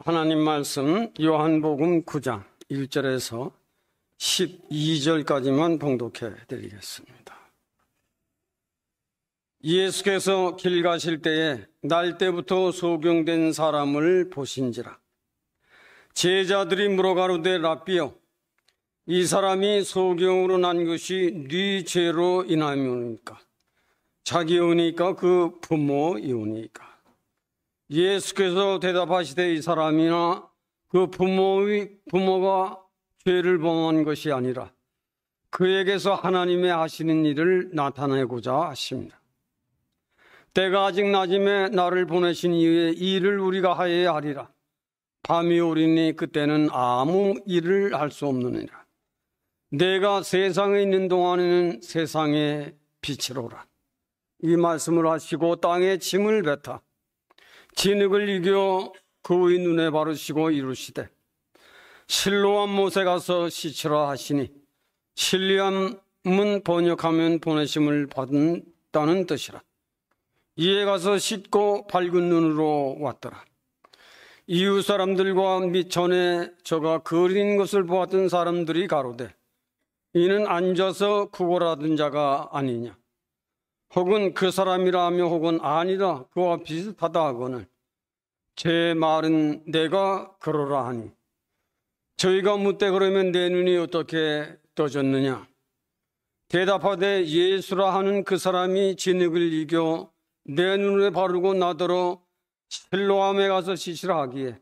하나님 말씀 요한복음 9장 1절에서 12절까지만 봉독해 드리겠습니다. 예수께서 길 가실 때에 날 때부터 소경된 사람을 보신지라. 제자들이 물어가로되 랍비여, 이 사람이 소경으로 난 것이 네 죄로 인함이오니까? 자기 의니까 그 부모 이오니까? 예수께서 대답하시되 이 사람이나 그 부모가 죄를 범한 것이 아니라 그에게서 하나님의 하시는 일을 나타내고자 하십니다. 때가 아직 낮음에 나를 보내신 이후에 이 일을 우리가 하여야 하리라. 밤이 오리니 그때는 아무 일을 할 수 없느니라. 내가 세상에 있는 동안에는 세상의 빛이로라. 이 말씀을 하시고 땅에 짐을 뱉어 진흙을 이겨 그의 눈에 바르시고 이루시되 실로암 못에 가서 씻으라 하시니, 실로암은 번역하면 보내심을 받는다는 뜻이라. 이에 가서 씻고 밝은 눈으로 왔더라. 이웃 사람들과 및 전에 저가 그린 것을 보았던 사람들이 가로되 이는 앉아서 구걸하던 자가 아니냐, 혹은 그 사람이라 하며 혹은 아니라 그와 비슷하다 하거늘 제 말은 내가 그러라 하니, 저희가 묻되 그러면 내 눈이 어떻게 떠졌느냐? 대답하되 예수라 하는 그 사람이 진흙을 이겨 내 눈에 바르고 나더러 실로암에 가서 씻으라 하기에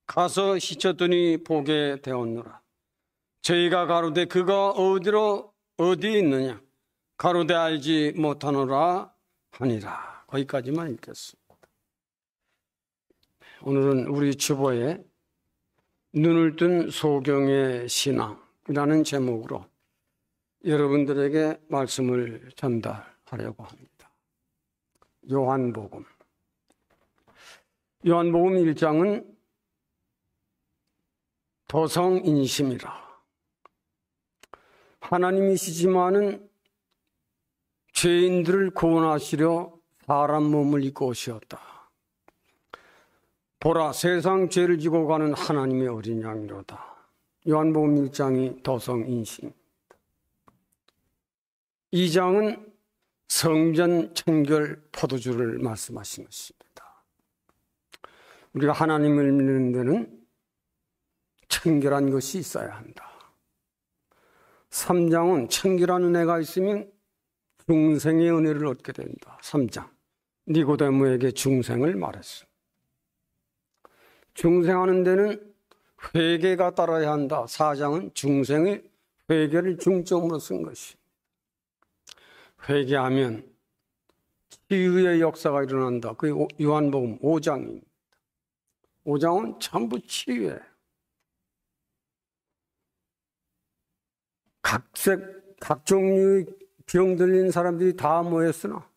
가서 씻었더니 보게 되었노라. 저희가 가로되 그가 어디 있느냐? 가로되 알지 못하노라 하니라. 거기까지만 읽겠습니다. 오늘은 우리 주보에 눈을 뜬 소경의 신앙이라는 제목으로 여러분들에게 말씀을 전달하려고 합니다. 요한복음 1장은 도성인심이라. 하나님이시지만은 죄인들을 구원하시려 사람 몸을 입고 오셨다. 보라, 세상 죄를 지고 가는 하나님의 어린 양이로다. 요한복음 1장이 도성인심입니다. 2장은 성전 청결 포도주를 말씀하신 것입니다. 우리가 하나님을 믿는 데는 청결한 것이 있어야 한다. 3장은 청결한 은혜가 있으면 중생의 은혜를 얻게 된다. 3장 니고데모에게 중생을 말했습니다. 중생하는 데는 회개가 따라야 한다. 4장은 중생의 회개를 중점으로 쓴 것입니다. 회개하면 치유의 역사가 일어난다. 그게 요한복음 5장입니다. 5장은 전부 치유예요. 각 종류의 병 들린 사람들이 다 모였으나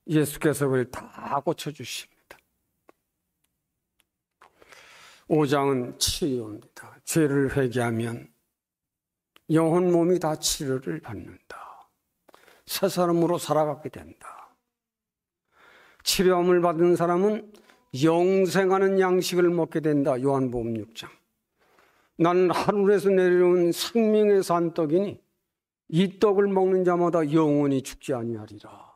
예수께서 그걸 다 고쳐주십니다. 5장은 치유입니다. 죄를 회개하면 영혼 몸이 다 치료를 받는다. 새 사람으로 살아가게 된다. 치료함을 받은 사람은 영생하는 양식을 먹게 된다. 요한복음 6장. 나는 하늘에서 내려온 생명의 산떡이니 이 떡을 먹는 자마다 영원히 죽지 아니하리라.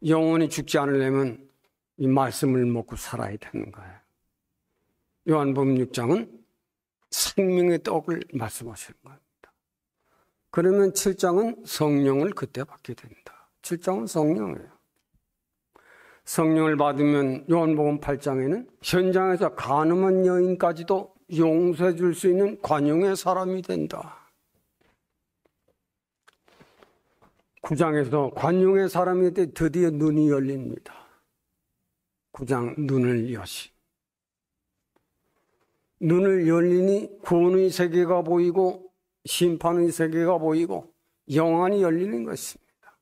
영원히 죽지 않으려면 이 말씀을 먹고 살아야 되는 거예요. 요한복음 6장은 생명의 떡을 말씀하시는 겁니다. 그러면 7장은 성령을 그때 받게 된다. 7장은 성령이에요. 성령을 받으면 요한복음 8장에는 현장에서 간음한 여인까지도 용서해 줄 수 있는 관용의 사람이 된다. 9장에서 관용의 사람이 돼 드디어 눈이 열립니다. 9장 눈을 여시. 눈을 열리니 구원의 세계가 보이고 심판의 세계가 보이고 영안이 열리는 것입니다.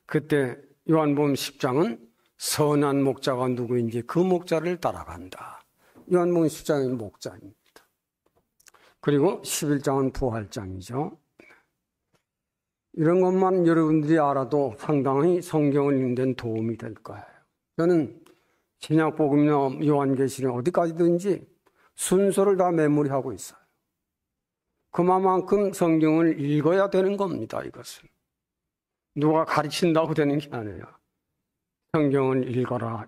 그때 요한복음 10장은 선한 목자가 누구인지 그 목자를 따라간다. 요한복음 10장은 목자입니다. 그리고 11장은 부활장이죠. 이런 것만 여러분들이 알아도 상당히 성경을 읽는 데는 도움이 될 거예요. 저는 신약복음이나 요한계시는 어디까지든지 순서를 다 메모리하고 있어요. 그만큼 성경을 읽어야 되는 겁니다. 이것은 누가 가르친다고 되는 게 아니에요. 성경을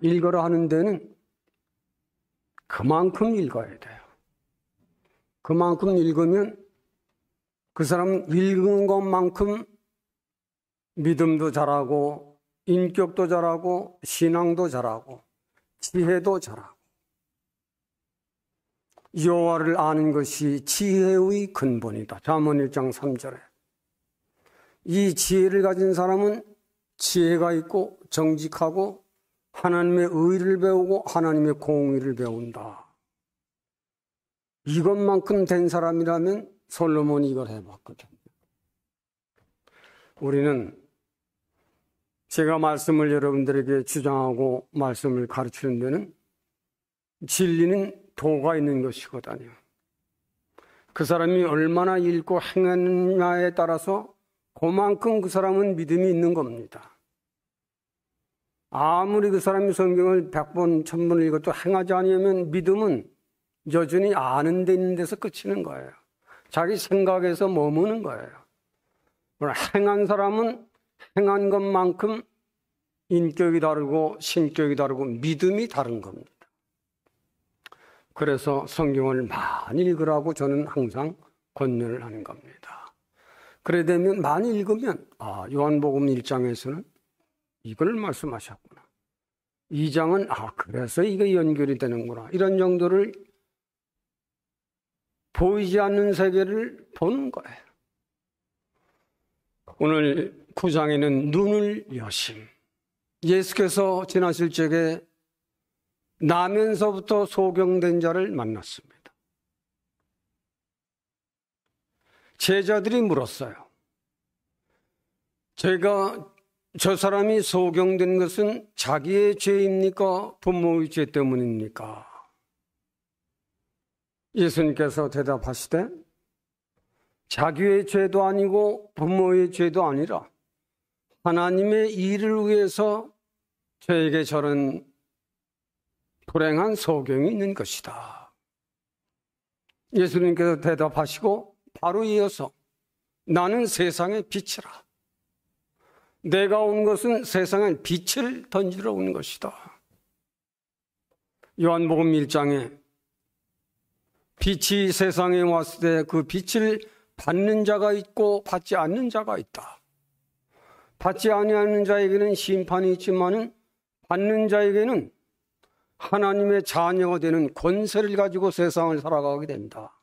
읽어라 하는 데는 그만큼 읽어야 돼요. 그만큼 읽으면 그 사람은 읽은 것만큼 믿음도 잘하고 인격도 잘하고 신앙도 잘하고 지혜도 잘하고. 여호와를 아는 것이 지혜의 근본이다. 잠언 1장 3절에. 이 지혜를 가진 사람은 지혜가 있고 정직하고 하나님의 의를 배우고 하나님의 공의를 배운다. 이것만큼 된 사람이라면 솔로몬이 이걸 해봤거든요. 우리는 제가 말씀을 여러분들에게 주장하고 말씀을 가르치는 데는 진리는 도가 있는 것이거든요. 그 사람이 얼마나 읽고 행하느냐에 따라서 그만큼 그 사람은 믿음이 있는 겁니다. 아무리 그 사람이 성경을 100번, 1000번 읽어도 행하지 않으면 믿음은 여전히 아는 데 있는 데서 끝이는 거예요. 자기 생각에서 머무는 거예요. 그러나 행한 사람은 행한 것만큼 인격이 다르고 신격이 다르고 믿음이 다른 겁니다. 그래서 성경을 많이 읽으라고 저는 항상 권면을 하는 겁니다. 그래 되면 많이 읽으면 요한복음 1장에서는 이걸 말씀하셨구나. 2장은 그래서 이게 연결이 되는구나. 이런 정도를 보이지 않는 세계를 보는 거예요. 오늘 9장에는 눈을 여심. 예수께서 지나실 적에 나면서부터 소경된 자를 만났습니다. 제자들이 물었어요. 저 사람이 소경된 것은 자기의 죄입니까? 부모의 죄 때문입니까? 예수님께서 대답하시되 자기의 죄도 아니고 부모의 죄도 아니라 하나님의 일을 위해서 저에게 저런 불행한 소경이 있는 것이다. 예수님께서 대답하시고 바로 이어서 나는 세상의 빛이라. 내가 온 것은 세상에 빛을 던지러 온 것이다. 요한복음 1장에 빛이 세상에 왔을 때 그 빛을 받는 자가 있고 받지 않는 자가 있다. 받지 아니하는 자에게는 심판이 있지만은 받는 자에게는 하나님의 자녀가 되는 권세를 가지고 세상을 살아가게 된다.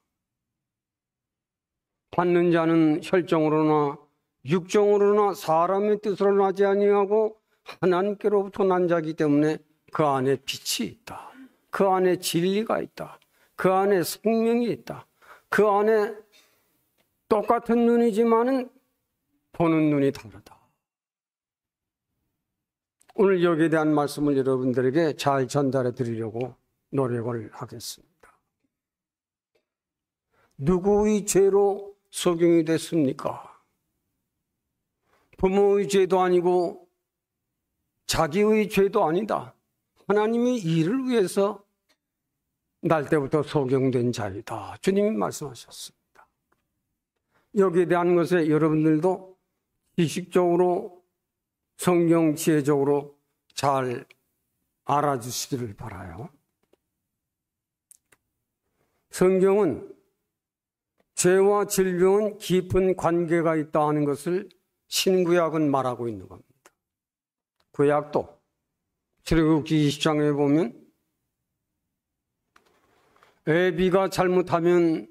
받는 자는 혈정으로나 육정으로나 사람의 뜻으로 나지 아니하고 하나님께로부터 난 자이기 때문에 그 안에 빛이 있다. 그 안에 진리가 있다. 그 안에 생명이 있다. 그 안에 똑같은 눈이지만은 보는 눈이 다르다. 오늘 여기에 대한 말씀을 여러분들에게 잘 전달해 드리려고 노력을 하겠습니다. 누구의 죄로 소경이 됐습니까? 부모의 죄도 아니고 자기의 죄도 아니다. 하나님의 일을 위해서 날 때부터 소경된 자이다. 주님이 말씀하셨습니다. 여기에 대한 것에 여러분들도 지식적으로 성경 지혜적으로 잘 알아주시기를 바라요. 성경은 죄와 질병은 깊은 관계가 있다 하는 것을 신구약은 말하고 있는 겁니다. 구약도 출애굽기 20장에 보면 애비가 잘못하면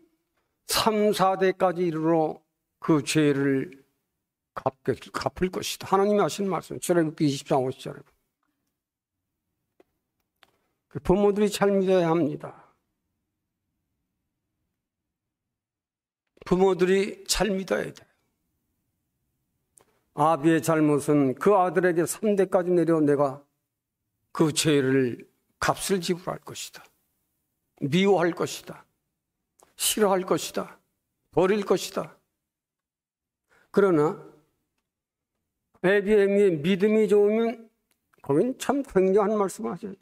3, 4대까지 이르러 그 죄를 갚을 것이다. 하나님이 하신 말씀 출애굽기 20장 50절에 부모들이 잘 믿어야 합니다. 부모들이 잘 믿어야 돼요. 아비의 잘못은 그 아들에게 3대까지 내려 내가 그 죄를 값을 지불할 것이다. 미워할 것이다. 싫어할 것이다. 버릴 것이다. 그러나 애비의 믿음이 좋으면 거긴 참 굉장한 말씀을 하죠.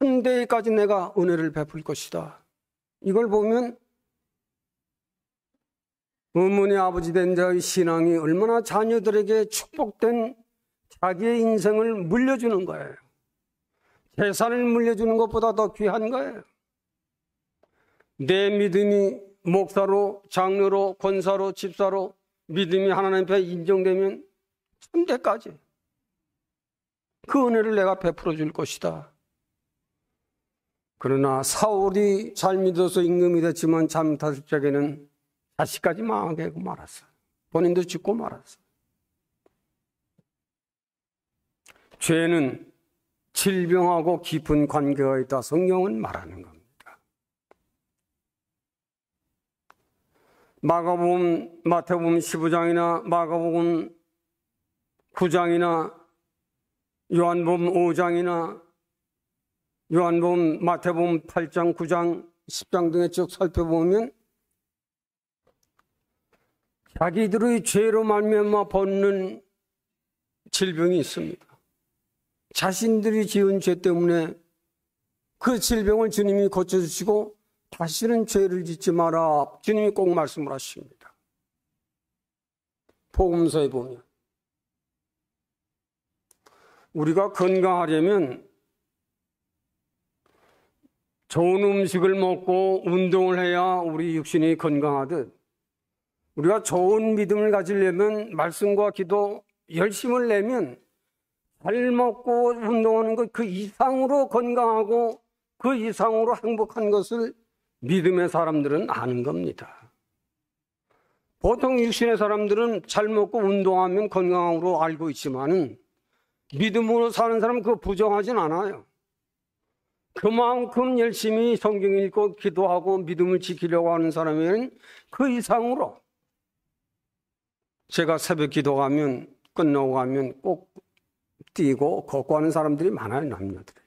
천대까지 내가 은혜를 베풀 것이다. 이걸 보면 어머니 아버지 된 자의 신앙이 얼마나 자녀들에게 축복된 자기의 인생을 물려주는 거예요. 재산을 물려주는 것보다 더 귀한 거예요. 내 믿음이 목사로, 장로로, 권사로, 집사로 믿음이 하나님 앞에 인정되면 천대까지 그 은혜를 내가 베풀어 줄 것이다. 그러나 사울이 잘 믿어서 임금이 됐지만 잘못했을 적에는 자식까지 망하게 하고 말았어. 본인도 죽고 말았어. 죄는 질병하고 깊은 관계가 있다. 성경은 말하는 겁니다. 마가복음, 마태복음 15장이나 마가복음 9장이나 요한복음 5장이나 요한복음, 마태복음 8장, 9장, 10장 등에 쭉 살펴보면 자기들의 죄로 말미암아 벗는 질병이 있습니다. 자신들이 지은 죄 때문에 그 질병을 주님이 고쳐주시고 다시는 죄를 짓지 마라. 주님이 꼭 말씀을 하십니다. 복음서에 보면 우리가 건강하려면 좋은 음식을 먹고 운동을 해야 우리 육신이 건강하듯 우리가 좋은 믿음을 가지려면 말씀과 기도 열심을 내면 잘 먹고 운동하는 것 그 이상으로 건강하고 그 이상으로 행복한 것을 믿음의 사람들은 아는 겁니다. 보통 육신의 사람들은 잘 먹고 운동하면 건강으로 알고 있지만은 믿음으로 사는 사람은 그거 부정하진 않아요. 그만큼 열심히 성경 읽고 기도하고 믿음을 지키려고 하는 사람에는 그 이상으로 제가 새벽 기도 가면 끝나고 가면 꼭 뛰고 걷고 하는 사람들이 많아요. 남녀들이.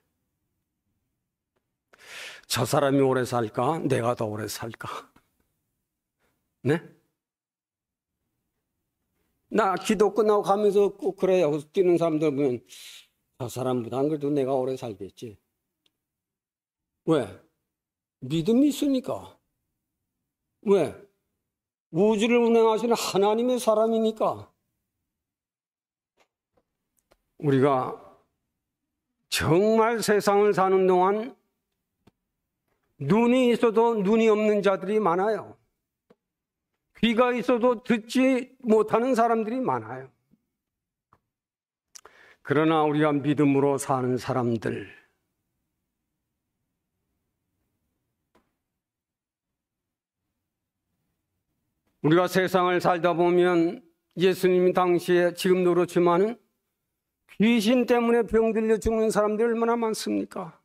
저 사람이 오래 살까? 내가 더 오래 살까? 네? 나 기도 끝나고 가면서 꼭 그래요. 뛰는 사람들 보면 저 사람보다 안 그래도 내가 오래 살겠지. 왜? 믿음이 있으니까. 왜? 우주를 운행하시는 하나님의 사람이니까. 우리가 정말 세상을 사는 동안 눈이 있어도 눈이 없는 자들이 많아요. 귀가 있어도 듣지 못하는 사람들이 많아요. 그러나 우리가 믿음으로 사는 사람들, 우리가 세상을 살다 보면 예수님 당시에 지금도 그렇지만은 귀신 때문에 병들려 죽는 사람들이 얼마나 많습니까?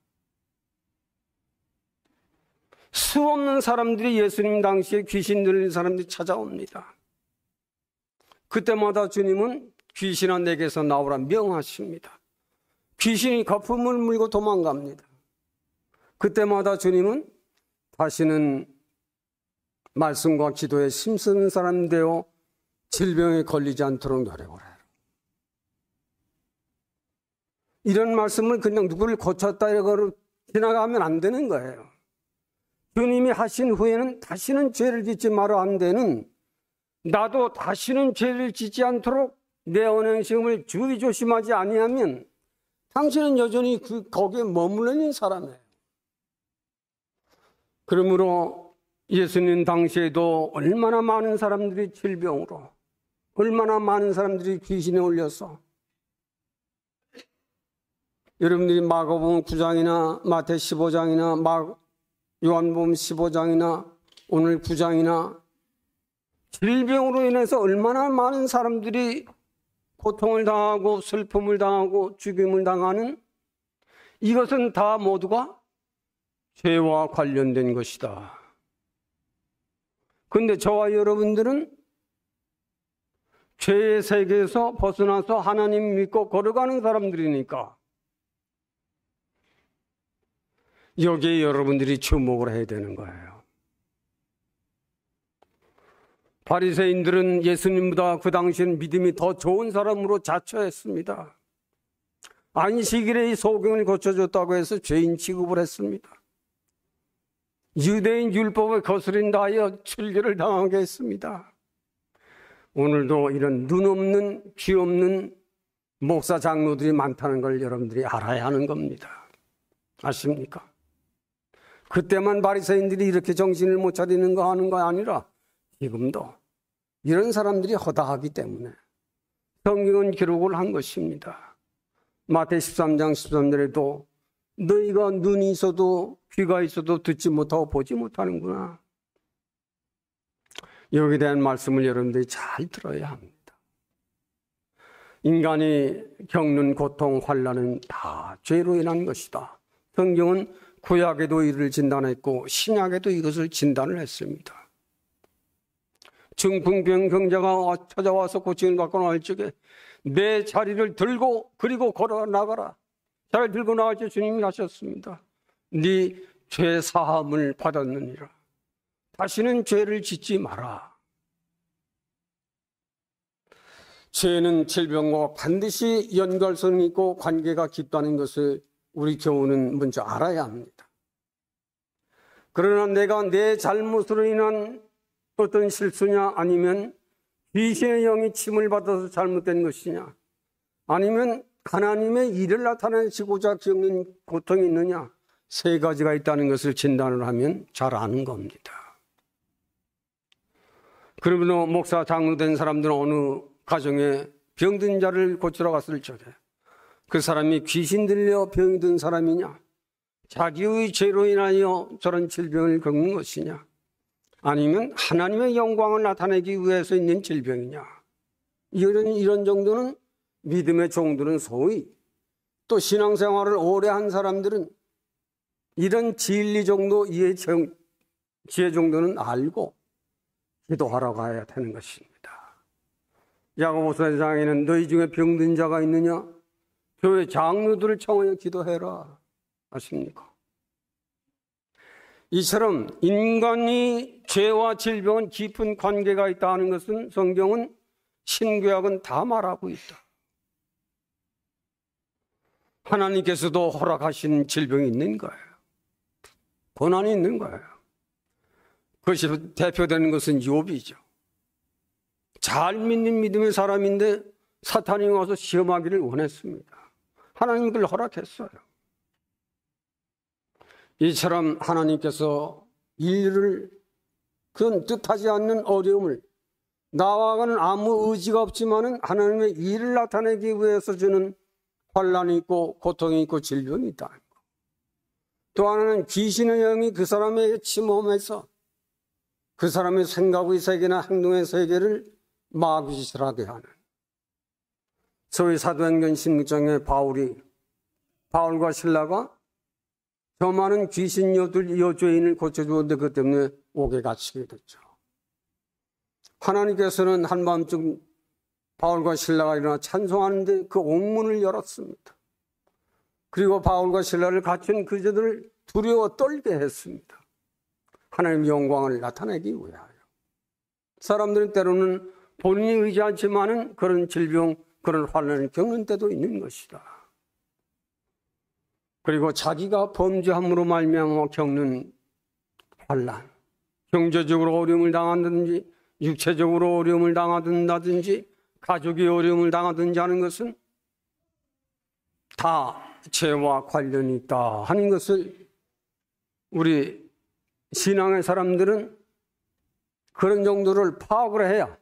수 없는 사람들이 예수님 당시에 귀신 들린 사람들이 찾아옵니다. 그때마다 주님은 귀신아 내게서 나오라 명하십니다. 귀신이 거품을 물고 도망갑니다. 그때마다 주님은 다시는 말씀과 기도에 힘쓰는 사람 되어 질병에 걸리지 않도록 노력을 해라. 이런 말씀을 그냥 누구를 고쳤다 이러고 지나가면 안 되는 거예요. 주님이 하신 후에는 다시는 죄를 짓지 마라 한 데는 나도 다시는 죄를 짓지 않도록 내 언행심을 주의 조심하지 아니하면 당신은 여전히 거기에 머물러 있는 사람이에요. 그러므로 예수님 당시에도 얼마나 많은 사람들이 질병으로, 얼마나 많은 사람들이 귀신에 올려서, 여러분들이 마가복음 9장이나 마태 15장이나 요한복음 15장이나 오늘 9장이나 질병으로 인해서 얼마나 많은 사람들이 고통을 당하고 슬픔을 당하고 죽임을 당하는, 이것은 다 모두가 죄와 관련된 것이다. 그런데 저와 여러분들은 죄의 세계에서 벗어나서 하나님 믿고 걸어가는 사람들이니까 여기에 여러분들이 주목을 해야 되는 거예요. 바리새인들은 예수님보다 그 당시엔 믿음이 더 좋은 사람으로 자처했습니다. 안식일에 이 소경을 고쳐줬다고 해서 죄인 취급을 했습니다. 유대인 율법을 거스린다 하여 출교를 당하게 했습니다. 오늘도 이런 눈 없는 귀 없는 목사 장로들이 많다는 걸 여러분들이 알아야 하는 겁니다. 아십니까? 그때만 바리새인들이 이렇게 정신을 못 차리는 거 하는 거 아니라 지금도 이런 사람들이 허다하기 때문에 성경은 기록을 한 것입니다. 마태 13장 13절에도 너희가 눈이 있어도 귀가 있어도 듣지 못하고 보지 못하는구나. 여기에 대한 말씀을 여러분들이 잘 들어야 합니다. 인간이 겪는 고통, 환난은 다 죄로 인한 것이다. 성경은 구약에도 이를 진단했고 신약에도 이것을 진단을 했습니다. 중풍병 병자가 찾아와서 고침을 받고 나올 적에 내 자리를 들고 그리고 걸어 나가라. 자리를 들고 나갈 때 주님이 하셨습니다. 네 죄 사함을 받았느니라. 다시는 죄를 짓지 마라. 죄는 질병과 반드시 연관성이 있고 관계가 깊다는 것을 우리 교우는 먼저 알아야 합니다. 그러나 내가 내 잘못으로 인한 어떤 실수냐 아니면 귀신의 영이 침을 받아서 잘못된 것이냐 아니면 하나님의 일을 나타내시고자 겪는 고통이 있느냐 세 가지가 있다는 것을 진단을 하면 잘 아는 겁니다. 그러면 목사 장로된 사람들은 어느 가정에 병든 자를 고치러 갔을 적에 그 사람이 귀신 들려 병이 든 사람이냐 자기의 죄로 인하여 저런 질병을 겪는 것이냐 아니면 하나님의 영광을 나타내기 위해서 있는 질병이냐 이런 정도는 믿음의 종들은 소위 또 신앙생활을 오래 한 사람들은 이런 진리 정도 지혜 정도는 알고 기도하러 가야 되는 것입니다. 야고보서 1장에는 너희 중에 병든 자가 있느냐 교회 장로들을 청하여 기도해라 아십니까? 이처럼 인간이 죄와 질병은 깊은 관계가 있다 하는 것은 성경은 신구약은 다 말하고 있다. 하나님께서도 허락하신 질병이 있는 거예요. 고난이 있는 거예요. 그것이 대표되는 것은 욥이죠. 잘 믿는 믿음의 사람인데 사탄이 와서 시험하기를 원했습니다. 하나님 그걸 허락했어요. 이처럼 하나님께서 일을 그건 뜻하지 않는 어려움을 나와가는 아무 의지가 없지만은 하나님의 일을 나타내기 위해서 주는 환난이 있고 고통이 있고 질병이 있다. 또 하나는 귀신의 영이 그 사람에게 침범해서 그 사람의 생각의 세계나 행동의 세계를 마귀질하게 하는 소위 사도행전 16장에 바울과 신라가 저 많은 귀신 여죄인을 고쳐주었는데 그것 때문에 옥에 갇히게 됐죠. 하나님께서는 한밤중 바울과 신라가 일어나 찬송하는데 그 옥문을 열었습니다. 그리고 바울과 신라를 갇힌 그들을 두려워 떨게 했습니다. 하나님의 영광을 나타내기 위하여. 사람들은 때로는 본인이 의지하지만은 그런 질병, 그런 환난을 겪는 때도 있는 것이다. 그리고 자기가 범죄함으로 말미암아 겪는 환난, 경제적으로 어려움을 당한다든지 육체적으로 어려움을 당하든지 가족이 어려움을 당하든지 하는 것은 다 죄와 관련이 있다 하는 것을 우리 신앙의 사람들은 그런 정도를 파악을 해야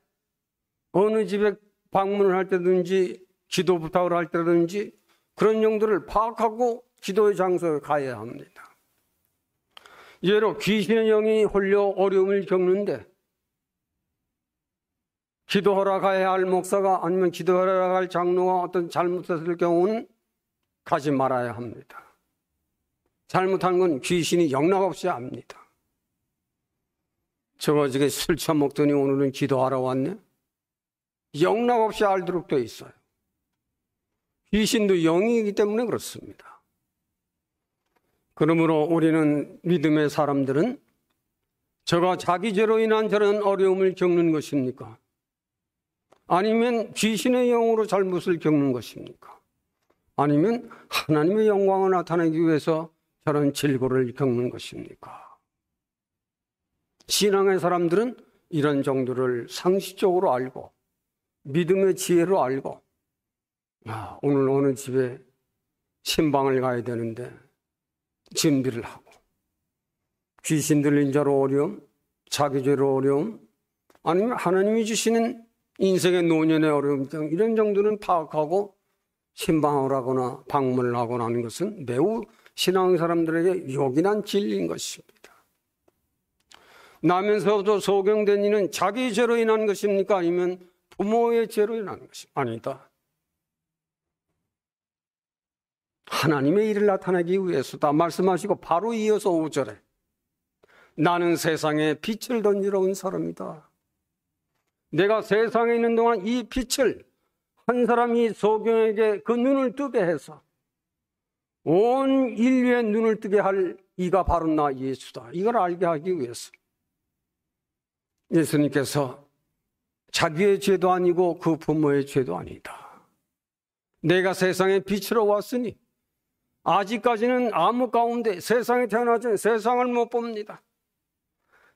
어느 집에 방문을 할 때든지 기도 부탁을 할 때든지 그런 정도를 파악하고 기도의 장소에 가야 합니다. 예로 귀신의 영이 홀려 어려움을 겪는데 기도하러 가야 할 목사가 아니면 기도하러 갈 장로가 어떤 잘못했을 경우는 가지 말아야 합니다. 잘못한 건 귀신이 영락없이 압니다. 저거 어저께 술 처먹더니 오늘은 기도하러 왔네? 영락없이 알도록 되어 있어요. 귀신도 영이기 때문에 그렇습니다. 그러므로 우리는 믿음의 사람들은 저가 자기 죄로 인한 저런 어려움을 겪는 것입니까? 아니면 귀신의 영으로 잘못을 겪는 것입니까? 아니면 하나님의 영광을 나타내기 위해서 저런 질고를 겪는 것입니까? 신앙의 사람들은 이런 정도를 상식적으로 알고 믿음의 지혜로 알고 오늘 어느 집에 신방을 가야 되는데 준비를 하고 귀신 들린 자로 어려움, 자기 죄로 어려움, 아니면 하나님이 주시는 인생의 노년의 어려움 등 이런 정도는 파악하고 신방을 하거나 방문을 하거나 하는 것은 매우 신앙 사람들에게 요긴한 진리인 것입니다. 나면서도 소경된 이는 자기 죄로 인한 것입니까? 아니면 부모의 죄로 인한 것입니까? 아니다. 하나님의 일을 나타내기 위해서다 말씀하시고 바로 이어서 5절에 나는 세상에 빛을 던지러 온 사람이다. 내가 세상에 있는 동안 이 빛을 한 사람이 소경에게 그 눈을 뜨게 해서 온 인류의 눈을 뜨게 할 이가 바로 나 예수다. 이걸 알게 하기 위해서 예수님께서 자기의 죄도 아니고 그 부모의 죄도 아니다. 내가 세상에 빛으로 왔으니 아직까지는 암흑 가운데 세상에 태어나지 세상을 못 봅니다.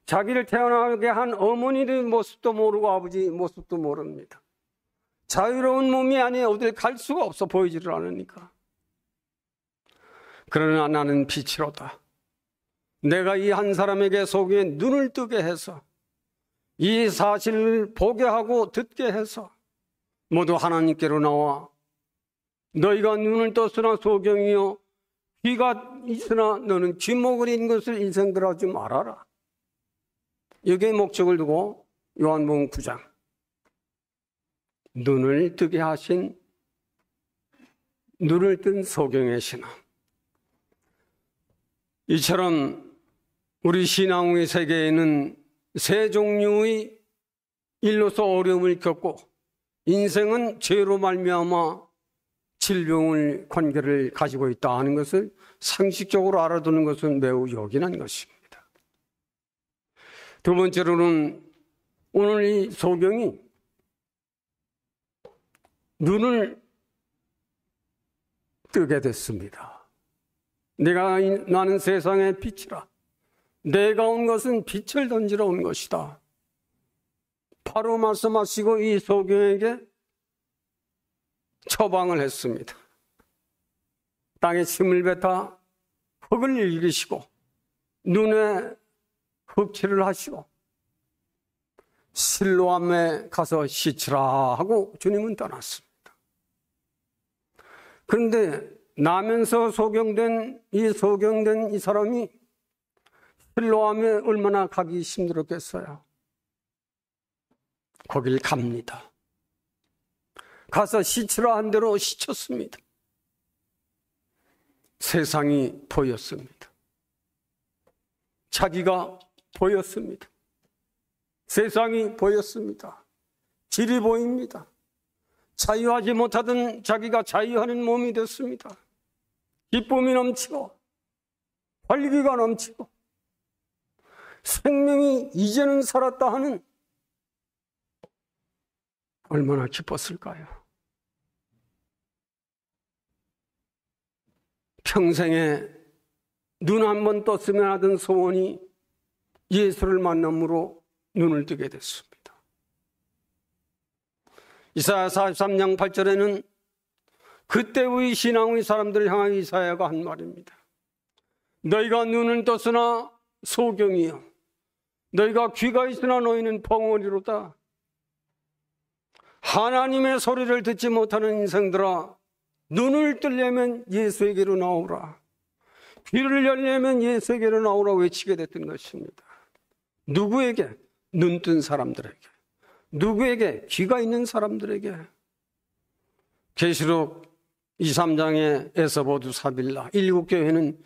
자기를 태어나게 한 어머니의 모습도 모르고 아버지 모습도 모릅니다. 자유로운 몸이 아니 어딜 갈 수가 없어 보이지를 않으니까. 그러나 나는 빛이로다. 내가 이 한 사람에게 속에 눈을 뜨게 해서 이 사실을 보게 하고 듣게 해서 모두 하나님께로 나와 너희가 눈을 떴으나 소경이요 귀가 있으나 너는 뒷목을 잃은 것을 인생들아 좀 알아라. 여기에 목적을 두고 요한복음 9장 눈을 뜨게 하신 눈을 뜬 소경의 신앙. 이처럼 우리 신앙의 세계에는 세 종류의 일로서 어려움을 겪고 인생은 죄로 말미암아 질병을 관계를 가지고 있다 하는 것을 상식적으로 알아두는 것은 매우 요긴한 것입니다. 두 번째로는 오늘 이 소경이 눈을 뜨게 됐습니다. 나는 세상의 빛이라. 내가 온 것은 빛을 던지러 온 것이다. 바로 말씀하시고 이 소경에게 처방을 했습니다. 땅에 침을 뱉어 흙을 일으키시고 눈에 흙칠을 하시고 실로암에 가서 씻으라 하고 주님은 떠났습니다. 그런데 나면서 소경된 이 사람이 실로암에 얼마나 가기 힘들었겠어요. 거길 갑니다. 가서 씻으라 한 대로 씻었습니다. 세상이 보였습니다. 자기가 보였습니다. 세상이 보였습니다. 길이 보입니다. 자유하지 못하던 자기가 자유하는 몸이 됐습니다. 기쁨이 넘치고 활기가 넘치고 생명이 이제는 살았다 하는 얼마나 기뻤을까요? 평생에 눈 한 번 떴으면 하던 소원이 예수를 만남으로 눈을 뜨게 됐습니다. 이사야 43장 8절에는 그때의 신앙의 사람들을 향한 이사야가 한 말입니다. 너희가 눈을 떴으나 소경이요 너희가 귀가 있으나 너희는 벙어리로다. 하나님의 소리를 듣지 못하는 인생들아 눈을 뜨려면 예수에게로 나오라. 귀를 열려면 예수에게로 나오라 외치게 됐던 것입니다. 누구에게? 눈뜬 사람들에게. 누구에게? 귀가 있는 사람들에게. 계시록 2, 3장에 에서보두 사빌라 7교회는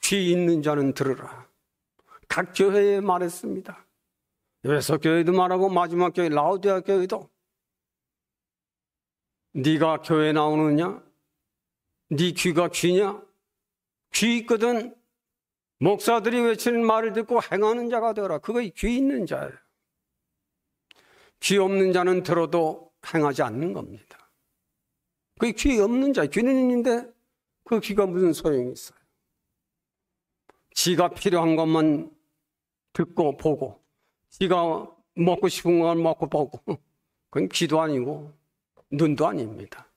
귀 있는 자는 들으라. 각 교회에 말했습니다. 에베소 교회도 말하고 마지막 교회 라오디아 교회도 네가 교회 나오느냐? 네 귀가 귀냐? 귀 있거든 목사들이 외치는 말을 듣고 행하는 자가 되어라. 그거 귀 있는 자예요. 귀 없는 자는 들어도 행하지 않는 겁니다. 그 귀 없는 자, 귀는 있는데 그 귀가 무슨 소용이 있어요? 지가 필요한 것만 듣고 보고, 지가 먹고 싶은 건 먹고 보고, 그건 귀도 아니고 눈도 아닙니다.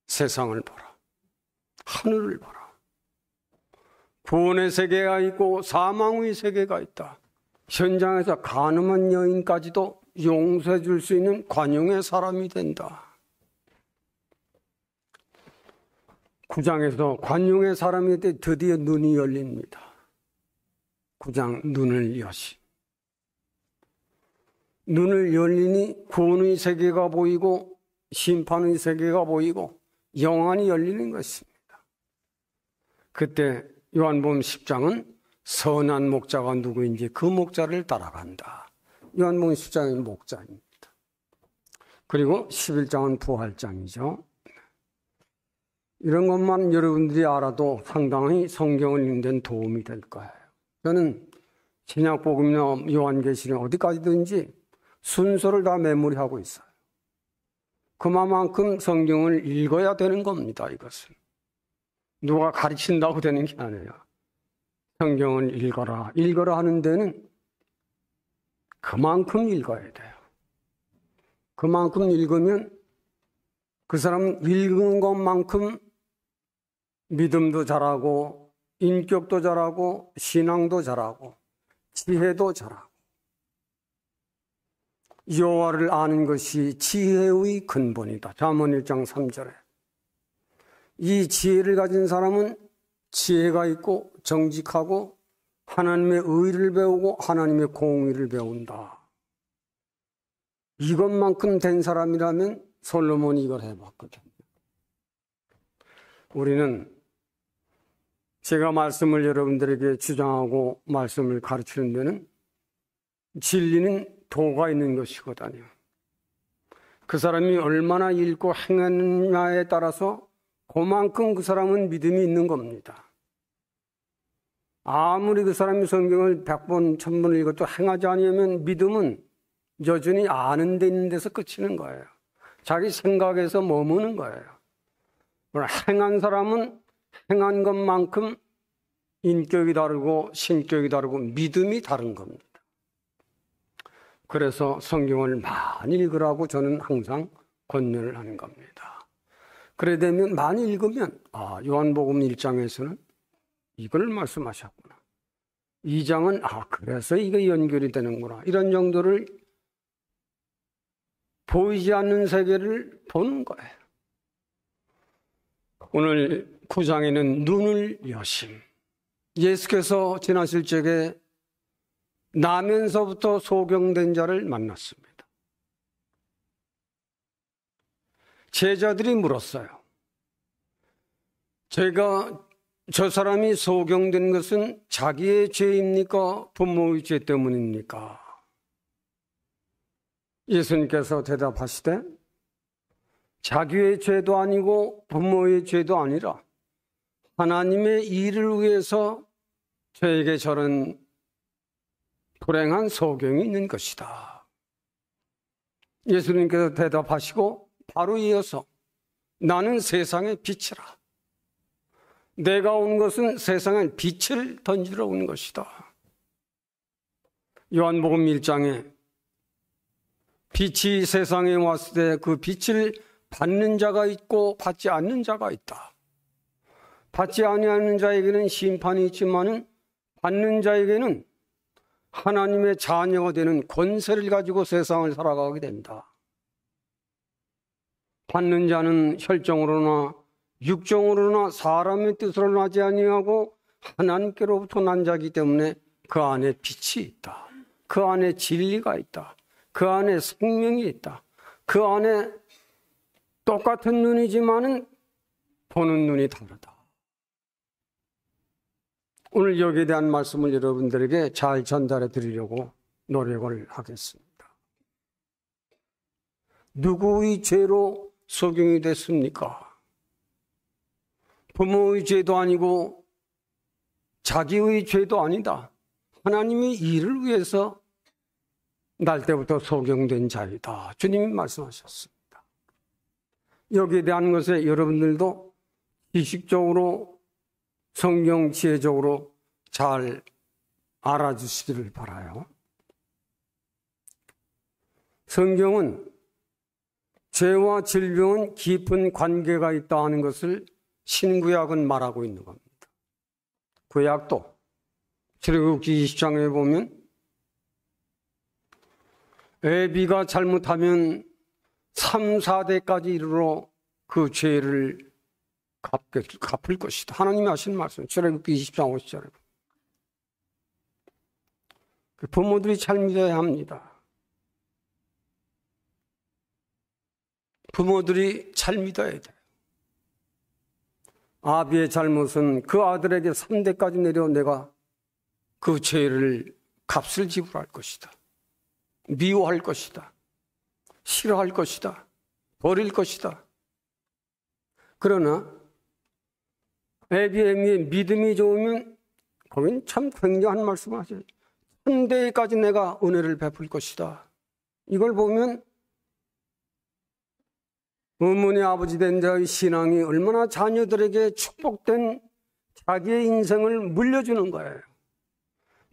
세상을 보라. 하늘을 보라. 구원의 세계가 있고 사망의 세계가 있다. 현장에서 간음한 여인까지도 용서해 줄 수 있는 관용의 사람이 된다. 9장에서 관용의 사람이 돼 드디어 눈이 열립니다. 9장 눈을 여시. 눈을 열리니 구원의 세계가 보이고 심판의 세계가 보이고 영안이 열리는 것입니다. 그때 요한복음 10장은 선한 목자가 누구인지 그 목자를 따라간다. 요한복음 10장의 목자입니다. 그리고 11장은 부활장이죠. 이런 것만 여러분들이 알아도 상당히 성경을 읽는 데는 도움이 될 거예요. 저는 신약복음이나 요한계시는 어디까지든지 순서를 다 메모리하고 있어요. 그만큼 성경을 읽어야 되는 겁니다. 이것은 누가 가르친다고 되는 게 아니에요. 성경을 읽어라. 읽어라 하는 데는 그만큼 읽어야 돼요. 그만큼 읽으면 그 사람은 읽은 것만큼 믿음도 잘하고 인격도 잘하고 신앙도 잘하고 지혜도 잘하고. 여호와를 아는 것이 지혜의 근본이다. 잠언 1장 3절에. 이 지혜를 가진 사람은 지혜가 있고 정직하고 하나님의 의를 배우고 하나님의 공의를 배운다. 이것만큼 된 사람이라면 솔로몬이 이걸 해봤거든요. 우리는 제가 말씀을 여러분들에게 주장하고 말씀을 가르치는 데는 진리는 도가 있는 것이거든요. 그 사람이 얼마나 읽고 행하느냐에 따라서 그만큼 그 사람은 믿음이 있는 겁니다. 아무리 그 사람이 성경을 100번, 1000번 읽어도 행하지 않으면 믿음은 여전히 아는 데 있는 데서 끝이는 거예요. 자기 생각에서 머무는 거예요. 그러나 행한 사람은 행한 것만큼 인격이 다르고 신격이 다르고 믿음이 다른 겁니다. 그래서 성경을 많이 읽으라고 저는 항상 권면을 하는 겁니다. 그래 되면 많이 읽으면 요한복음 1장에서는 이걸 말씀하셨구나. 2장은 그래서 이게 연결이 되는구나. 이런 정도를 보이지 않는 세계를 보는 거예요. 오늘 9장에는 눈을 여심. 예수께서 지나실 적에 나면서부터 소경된 자를 만났습니다. 제자들이 물었어요. 저 사람이 소경된 것은 자기의 죄입니까? 부모의 죄 때문입니까? 예수님께서 대답하시되 자기의 죄도 아니고 부모의 죄도 아니라 하나님의 일을 위해서 저에게 저런 불행한 소경이 있는 것이다. 예수님께서 대답하시고 바로 이어서 나는 세상의 빛이라. 내가 온 것은 세상에 빛을 던지러 온 것이다. 요한복음 1장에 빛이 세상에 왔을 때 그 빛을 받는 자가 있고 받지 않는 자가 있다. 받지 아니하는 자에게는 심판이 있지만은 받는 자에게는 하나님의 자녀가 되는 권세를 가지고 세상을 살아가게 된다. 받는 자는 혈정으로나 육정으로나 사람의 뜻으로 나지 아니하고 하나님께로부터 난 자이기 때문에 그 안에 빛이 있다. 그 안에 진리가 있다. 그 안에 생명이 있다. 그 안에 똑같은 눈이지만은 보는 눈이 다르다. 오늘 여기에 대한 말씀을 여러분들에게 잘 전달해 드리려고 노력을 하겠습니다. 누구의 죄로 소경이 됐습니까? 부모의 죄도 아니고 자기의 죄도 아니다. 하나님의 일을 위해서 날 때부터 소경된 자이다. 주님이 말씀하셨습니다. 여기에 대한 것에 여러분들도 지식적으로 성경 지혜적으로 잘 알아주시기를 바라요. 성경은 죄와 질병은 깊은 관계가 있다 하는 것을 신구약은 말하고 있는 겁니다. 구약도 출애굽기 20장에 보면 애비가 잘못하면 3, 4대까지 이르러 그 죄를 갚을 것이다. 하나님이 하신 말씀, 출애굽기 20장 50절에. 부모들이 잘 믿어야 합니다. 부모들이 잘 믿어야 돼요. 아비의 잘못은 그 아들에게 3대까지 내려 내가 그 죄를 값을 지불할 것이다. 미워할 것이다. 싫어할 것이다. 버릴 것이다. 그러나 애비의 믿음이 좋으면 거긴 참 굉장한 말씀을 하죠. 3대까지 내가 은혜를 베풀 것이다. 이걸 보면 어머니 아버지 된 자의 신앙이 얼마나 자녀들에게 축복된 자기의 인생을 물려주는 거예요.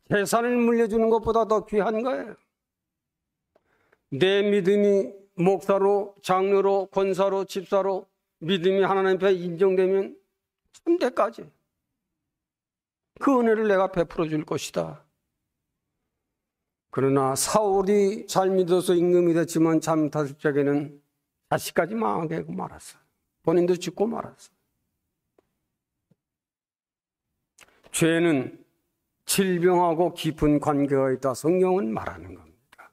재산을 물려주는 것보다 더 귀한 거예요. 내 믿음이 목사로, 장로로, 권사로, 집사로 믿음이 하나님 앞에 인정되면 3대까지 그 은혜를 내가 베풀어 줄 것이다. 그러나 사울이 잘 믿어서 임금이 됐지만 잘못했을 적에는 자식까지 망하게 하고 말았어요. 본인도 죽고 말았어요. 죄는 질병하고 깊은 관계가 있다. 성경은 말하는 겁니다.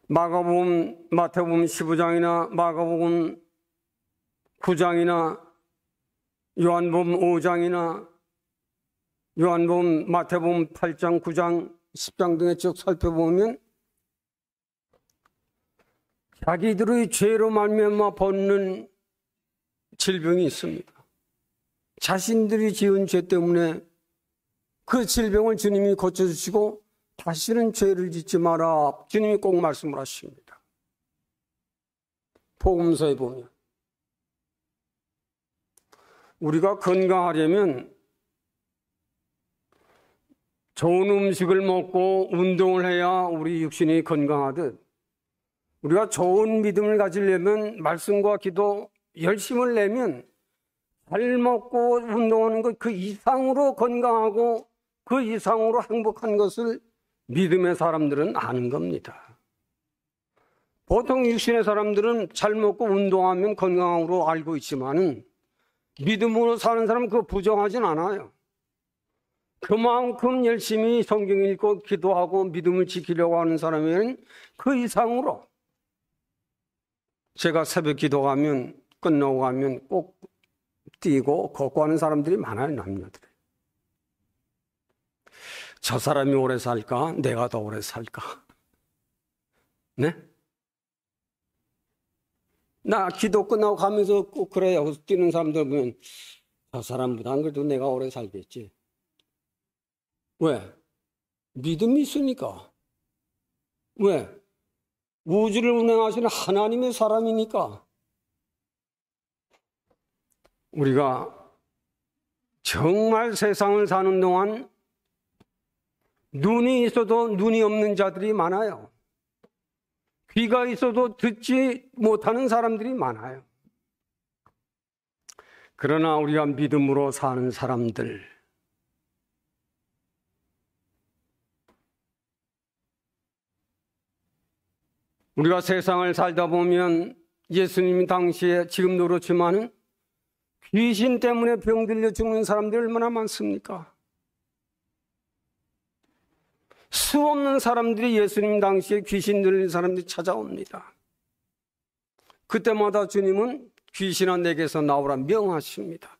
마가복음, 마태복음 15장이나 마가복음 9장이나 요한복음 5장이나 요한복음, 마태복음 8장, 9장, 10장 등에 쭉 살펴보면 자기들의 죄로 말미암아 벗는 질병이 있습니다. 자신들이 지은 죄 때문에 그 질병을 주님이 고쳐주시고 다시는 죄를 짓지 마라. 주님이 꼭 말씀을 하십니다. 복음서에 보면 우리가 건강하려면 좋은 음식을 먹고 운동을 해야 우리 육신이 건강하듯 우리가 좋은 믿음을 가지려면 말씀과 기도 열심을 내면 잘 먹고 운동하는 것 그 이상으로 건강하고 그 이상으로 행복한 것을 믿음의 사람들은 아는 겁니다. 보통 육신의 사람들은 잘 먹고 운동하면 건강으로 알고 있지만은 믿음으로 사는 사람은 그거 부정하진 않아요. 그만큼 열심히 성경 읽고 기도하고 믿음을 지키려고 하는 사람에는 그 이상으로 제가 새벽 기도하면 끝나고 가면 꼭 뛰고 걷고 하는 사람들이 많아요. 남녀들이. 저 사람이 오래 살까? 내가 더 오래 살까? 네? 나 기도 끝나고 가면서 꼭 그래요. 여기서 뛰는 사람들 보면 저 사람보다 안 그래도 내가 오래 살겠지. 왜? 믿음이 있으니까. 왜? 우주를 운행하시는 하나님의 사람이니까. 우리가 정말 세상을 사는 동안 눈이 있어도 눈이 없는 자들이 많아요. 귀가 있어도 듣지 못하는 사람들이 많아요. 그러나 우리가 믿음으로 사는 사람들, 우리가 세상을 살다 보면 예수님이 당시에 지금도 그렇지만은 귀신 때문에 병들려 죽는 사람들이 얼마나 많습니까? 수 없는 사람들이 예수님 당시에 귀신 들린 사람들이 찾아옵니다. 그때마다 주님은 귀신아 내게서 나오라 명하십니다.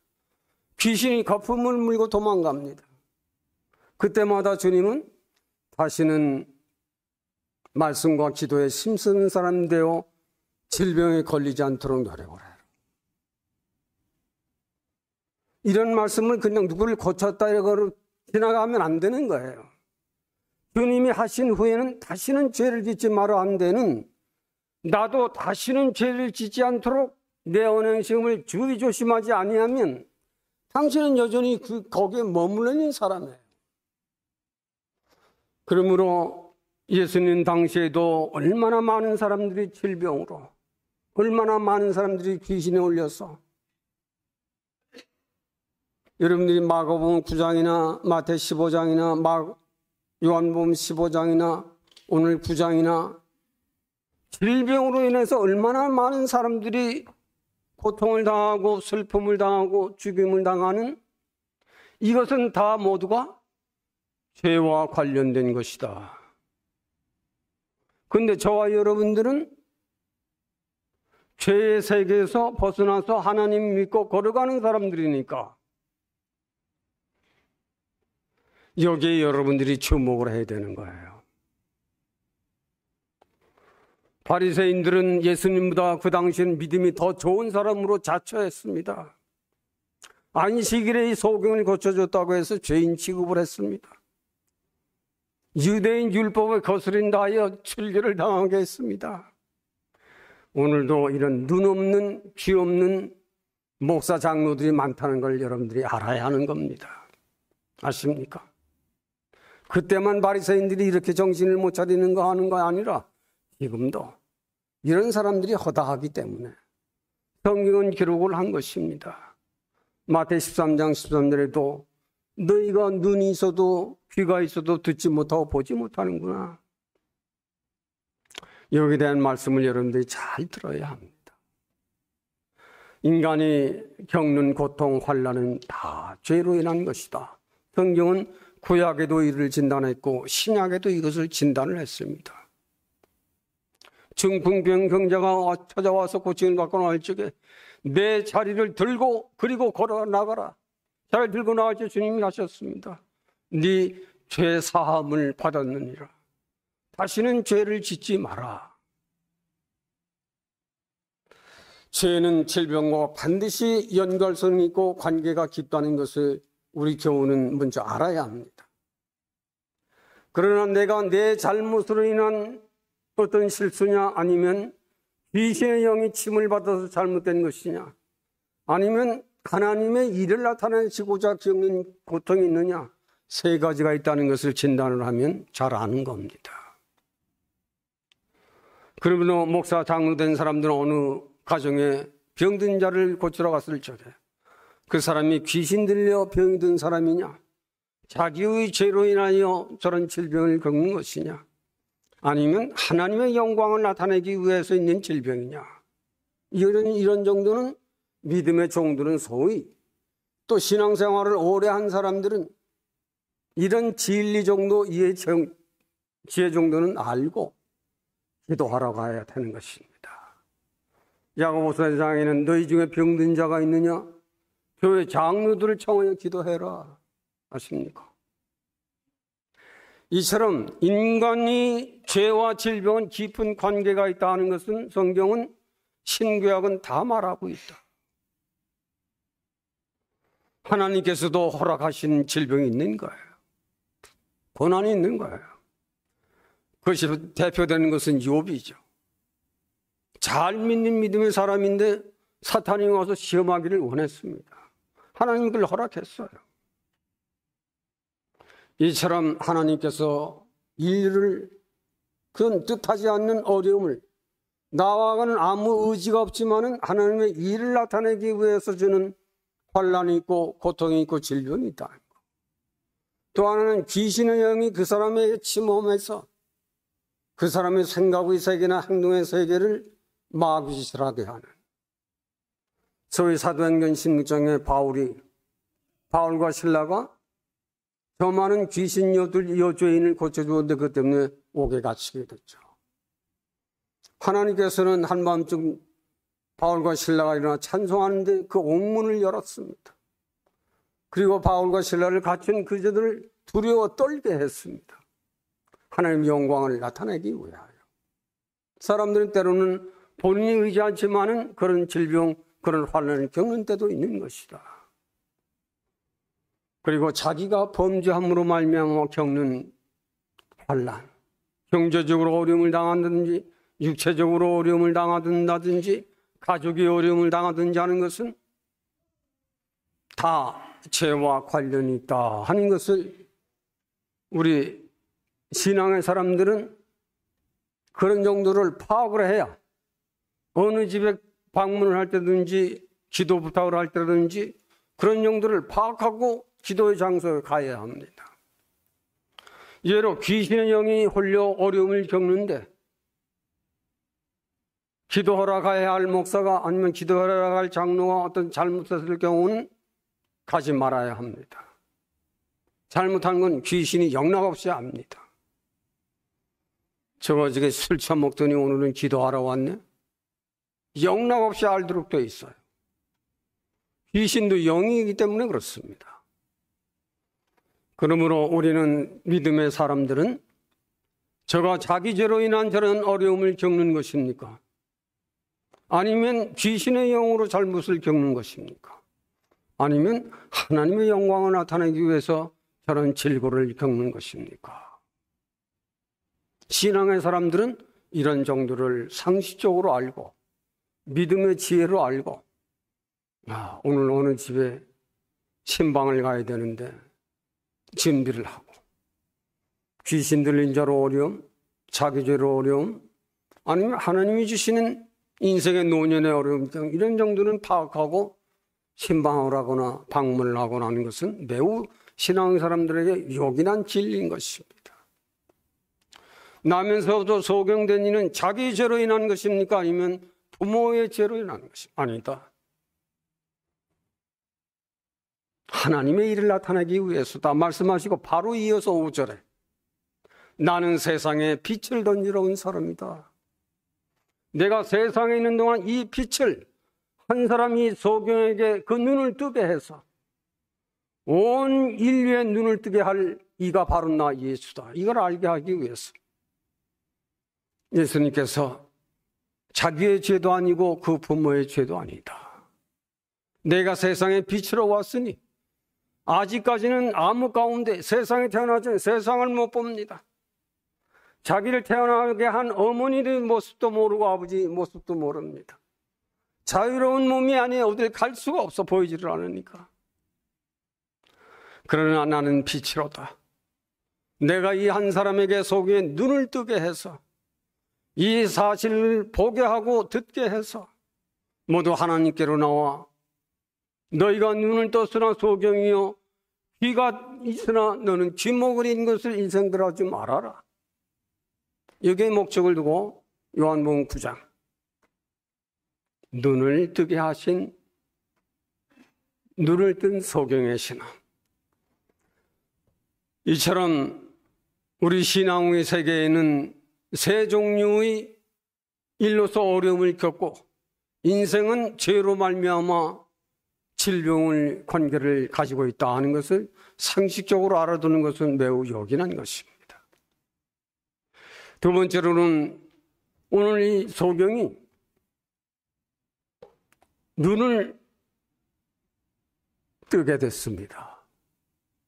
귀신이 거품을 물고 도망갑니다. 그때마다 주님은 다시는 말씀과 기도에 힘쓰는 사람 되어 질병에 걸리지 않도록 노력을 해요. 이런 말씀을 그냥 누구를 고쳤다 이러고 지나가면 안 되는 거예요. 주님이 하신 후에는 다시는 죄를 짓지 마라 한 데는 나도 다시는 죄를 짓지 않도록 내 언행심을 주의 조심하지 아니하면 당신은 여전히 거기에 머물러 있는 사람이에요. 그러므로 예수님 당시에도 얼마나 많은 사람들이 질병으로, 얼마나 많은 사람들이 귀신에 올려서, 여러분들이 마가복음 9장이나 마태 15장이나 요한복음 15장이나 오늘 9장이나 질병으로 인해서 얼마나 많은 사람들이 고통을 당하고 슬픔을 당하고 죽임을 당하는, 이것은 다 모두가 죄와 관련된 것이다. 그런데 저와 여러분들은 죄의 세계에서 벗어나서 하나님 믿고 걸어가는 사람들이니까 여기에 여러분들이 주목을 해야 되는 거예요. 바리새인들은 예수님보다 그 당시엔 믿음이 더 좋은 사람으로 자처했습니다. 안식일에 이 소경을 고쳐줬다고 해서 죄인 취급을 했습니다. 유대인 율법을 거스린다 하여 출교를 당하게 했습니다. 오늘도 이런 눈 없는 귀 없는 목사 장로들이 많다는 걸 여러분들이 알아야 하는 겁니다. 아십니까? 그때만 바리새인들이 이렇게 정신을 못 차리는 거 하는 거 아니라 지금도 이런 사람들이 허다하기 때문에 성경은 기록을 한 것입니다. 마태 13장 13절에도 너희가 눈이 있어도 귀가 있어도 듣지 못하고 보지 못하는구나. 여기에 대한 말씀을 여러분들이 잘 들어야 합니다. 인간이 겪는 고통, 환난은 다 죄로 인한 것이다. 성경은 구약에도 이를 진단했고 신약에도 이것을 진단을 했습니다. 중풍병 경자가 찾아와서 고침을 받고 나올 적에 내 자리를 들고 그리고 걸어 나가라. 자리를 들고 나갈 때 주님이 하셨습니다. 네 죄 사함을 받았느니라. 다시는 죄를 짓지 마라. 죄는 질병과 반드시 연관성이 있고 관계가 깊다는 것을 우리 교우는 먼저 알아야 합니다. 그러나 내가 내 잘못으로 인한 어떤 실수냐, 아니면 귀신의 영이 침을 받아서 잘못된 것이냐, 아니면 하나님의 일을 나타내시고자 겪는 고통이 있느냐, 세 가지가 있다는 것을 진단을 하면 잘 아는 겁니다. 그러면 목사 장로된 사람들은 어느 가정에 병든 자를 고치러 갔을 적에 그 사람이 귀신 들려 병이 든 사람이냐, 자기의 죄로 인하여 저런 질병을 겪는 것이냐, 아니면 하나님의 영광을 나타내기 위해서 있는 질병이냐, 이런 정도는 믿음의 종들은 소위, 또 신앙생활을 오래 한 사람들은 이런 진리 정도, 지혜 정도는 알고 기도하러 가야 되는 것입니다. 야고보서 1장에는 너희 중에 병든 자가 있느냐? 교회 장로들을 청하여 기도해라. 아십니까? 이처럼 인간이 죄와 질병은 깊은 관계가 있다 하는 것은 성경은, 신구약은 다 말하고 있다. 하나님께서도 허락하신 질병이 있는 거예요. 고난이 있는 거예요. 그것이 대표되는 것은 욥이죠. 잘 믿는 믿음의 사람인데 사탄이 와서 시험하기를 원했습니다. 하나님이 그걸 허락했어요. 이처럼 하나님께서 인류를 그런 뜻하지 않는 어려움을, 나와가는 아무 의지가 없지만은 하나님의 일을 나타내기 위해서 주는 환난이 있고 고통이 있고 질병이 있다는 것. 또 하나는 귀신의 영이 그 사람에게 침범해서 그 사람의 생각의 세계나 행동의 세계를 마귀짓을하게 하는, 소위 사도행전 16장에 바울과 신라가 저 많은 귀신 여죄인을 고쳐주었는데 그것 때문에 옥에 갇히게 됐죠. 하나님께서는 한밤중 바울과 신라가 일어나 찬송하는데 그 옥문을 열었습니다. 그리고 바울과 신라를 갇힌 그자들을 두려워 떨게 했습니다. 하나님의 영광을 나타내기 위하여. 사람들은 때로는 본인이 의지하지만은 그런 질병, 그런 환난을 겪는 때도 있는 것이다. 그리고 자기가 범죄함으로 말미암아 겪는 환난, 경제적으로 어려움을 당한다든지 육체적으로 어려움을 당하든지 가족이 어려움을 당하든지 하는 것은 다 죄와 관련이 있다 하는 것을 우리 신앙의 사람들은 그런 정도를 파악을 해야 어느 집에 방문을 할 때든지 기도 부탁을 할 때든지 그런 정도를 파악하고 기도의 장소에 가야 합니다. 예로 귀신의 영이 홀려 어려움을 겪는데 기도하러 가야 할 목사가 아니면 기도하러 갈 장로가 어떤 잘못했을 경우는 가지 말아야 합니다. 잘못한 건 귀신이 영락없이 압니다. 저거 어저께 술 처먹더니 오늘은 기도하러 왔네? 영락없이 알도록 돼 있어요. 귀신도 영이기 때문에 그렇습니다. 그러므로 우리는 믿음의 사람들은 저가 자기 죄로 인한 저런 어려움을 겪는 것입니까? 아니면 귀신의 영으로 잘못을 겪는 것입니까? 아니면 하나님의 영광을 나타내기 위해서 저런 질고를 겪는 것입니까? 신앙의 사람들은 이런 정도를 상식적으로 알고 믿음의 지혜로 알고 오늘 어느 집에 신방을 가야 되는데 준비를 하고 귀신 들린 자로 어려움, 자기 죄로 어려움, 아니면 하나님이 주시는 인생의 노년의 어려움 등 이런 정도는 파악하고 신방을 하거나 방문을 하거나 하는 것은 매우 신앙의 사람들에게 요긴한 진리인 것입니다. 나면서도 소경된 이는 자기 죄로 인한 것입니까? 아니면 부모의 죄로 인한 것입니까? 아니다. 하나님의 일을 나타내기 위해서다 말씀하시고 바로 이어서 5절에 나는 세상에 빛을 던지러 온 사람이다. 내가 세상에 있는 동안 이 빛을 한 사람이 소경에게 그 눈을 뜨게 해서 온 인류의 눈을 뜨게 할 이가 바로 나 예수다. 이걸 알게 하기 위해서 예수님께서 자기의 죄도 아니고 그 부모의 죄도 아니다. 내가 세상에 빛으로 왔으니 아직까지는 아무 가운데 세상에 태어나지 세상을 못 봅니다. 자기를 태어나게 한 어머니의 모습도 모르고 아버지 모습도 모릅니다. 자유로운 몸이 아니에 어딜 갈 수가 없어 보이지를 않으니까. 그러나 나는 빛이로다. 내가 이 한 사람에게 속에 눈을 뜨게 해서 이 사실을 보게 하고 듣게 해서 모두 하나님께로 나와 너희가 눈을 떴으나 소경이요 귀가 있으나 너는 쥐목을 잃은 것을 인생들아 좀 알아라. 여기에 목적을 두고 요한복음 9장 눈을 뜨게 하신 눈을 뜬 소경의 신앙. 이처럼 우리 신앙의 세계에는 세 종류의 일로서 어려움을 겪고 인생은 죄로 말미암아 질병을 관계를 가지고 있다 하는 것을 상식적으로 알아두는 것은 매우 요긴한 것입니다. 두 번째로는 오늘 이 소경이 눈을 뜨게 됐습니다.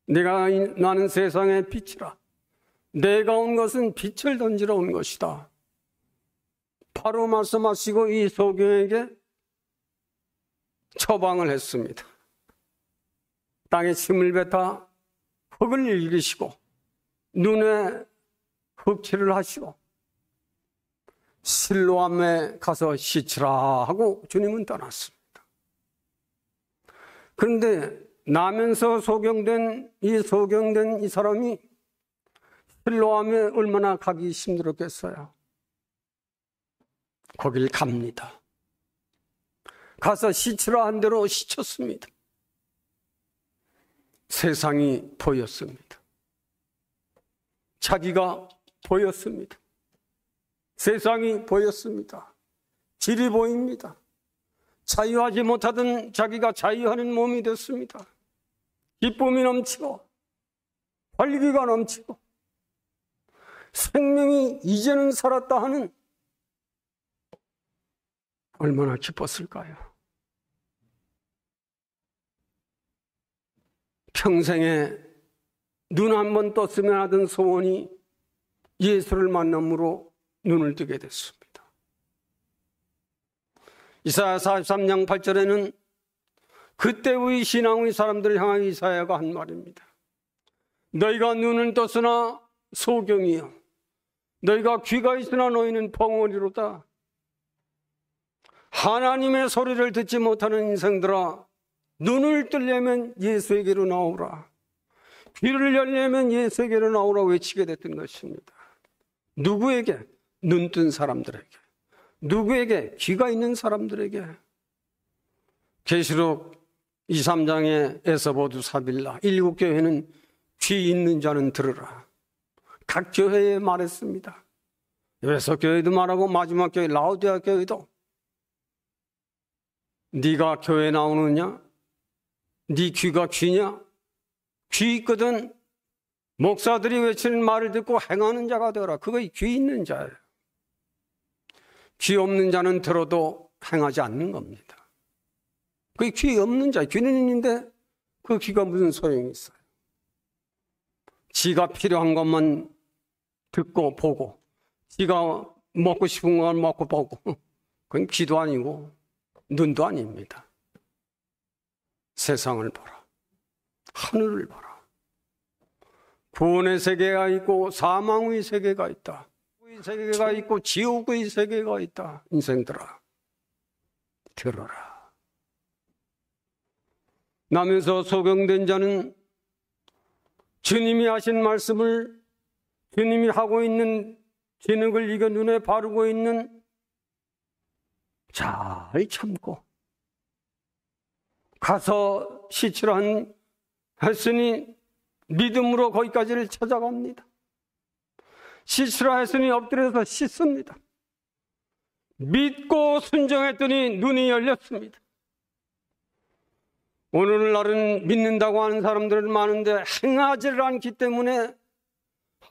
나는 세상의 빛이라. 내가 온 것은 빛을 던지러 온 것이다. 바로 말씀하시고 이 소경에게 처방을 했습니다. 땅에 침을 뱉어 흙을 일으키시고 눈에 흙칠을 하시고 실로암에 가서 씻으라 하고 주님은 떠났습니다. 그런데 나면서 소경된 이 사람이 실로암에 얼마나 가기 힘들었겠어요. 거길 갑니다. 가서 씻으라 한 대로 씻었습니다. 세상이 보였습니다. 자기가 보였습니다. 세상이 보였습니다. 질이 보입니다. 자유하지 못하던 자기가 자유하는 몸이 됐습니다. 기쁨이 넘치고 활기가 넘치고 생명이 이제는 살았다 하는 얼마나 기뻤을까요? 평생에 눈 한 번 떴으면 하던 소원이 예수를 만남으로 눈을 뜨게 됐습니다. 이사야 43장 8절에는 그때의 신앙의 사람들을 향한 이사야가 한 말입니다. 너희가 눈은 떴으나 소경이요, 너희가 귀가 있으나 너희는 벙어리로다. 하나님의 소리를 듣지 못하는 인생들아, 눈을 뜨려면 예수에게로 나오라, 귀를 열려면 예수에게로 나오라 외치게 됐던 것입니다. 누구에게? 눈뜬 사람들에게. 누구에게? 귀가 있는 사람들에게. 계시록 2, 3장에 에서보두 사빌라 7교회는 귀 있는 자는 들으라. 각 교회에 말했습니다. 에베소 교회도 말하고 마지막 교회 라오디아 교회도. 네가 교회 나오느냐? 네 귀가 귀냐? 귀 있거든 목사들이 외치는 말을 듣고 행하는 자가 되어라. 그거 귀 있는 자예요. 귀 없는 자는 들어도 행하지 않는 겁니다. 그게 귀 없는 자, 귀는 있는데 그 귀가 무슨 소용이 있어요? 지가 필요한 것만 듣고 보고, 지가 먹고 싶은 걸 먹고 보고, 그건 귀도 아니고 눈도 아닙니다. 세상을 보라, 하늘을 보라. 구원의 세계가 있고 사망의 세계가 있다. 세계가 있고 지옥의 세계가 있다. 인생들아, 들어라. 나면서 소경된 자는 주님이 하신 말씀을, 주님이 하고 있는 진흙을 이겨 눈에 바르고 있는 잘 참고 가서 씻으라 했으니 믿음으로 거기까지를 찾아갑니다. 씻으라 했으니 엎드려서 씻습니다. 믿고 순종했더니 눈이 열렸습니다. 오늘날은 믿는다고 하는 사람들은 많은데 행하지를 않기 때문에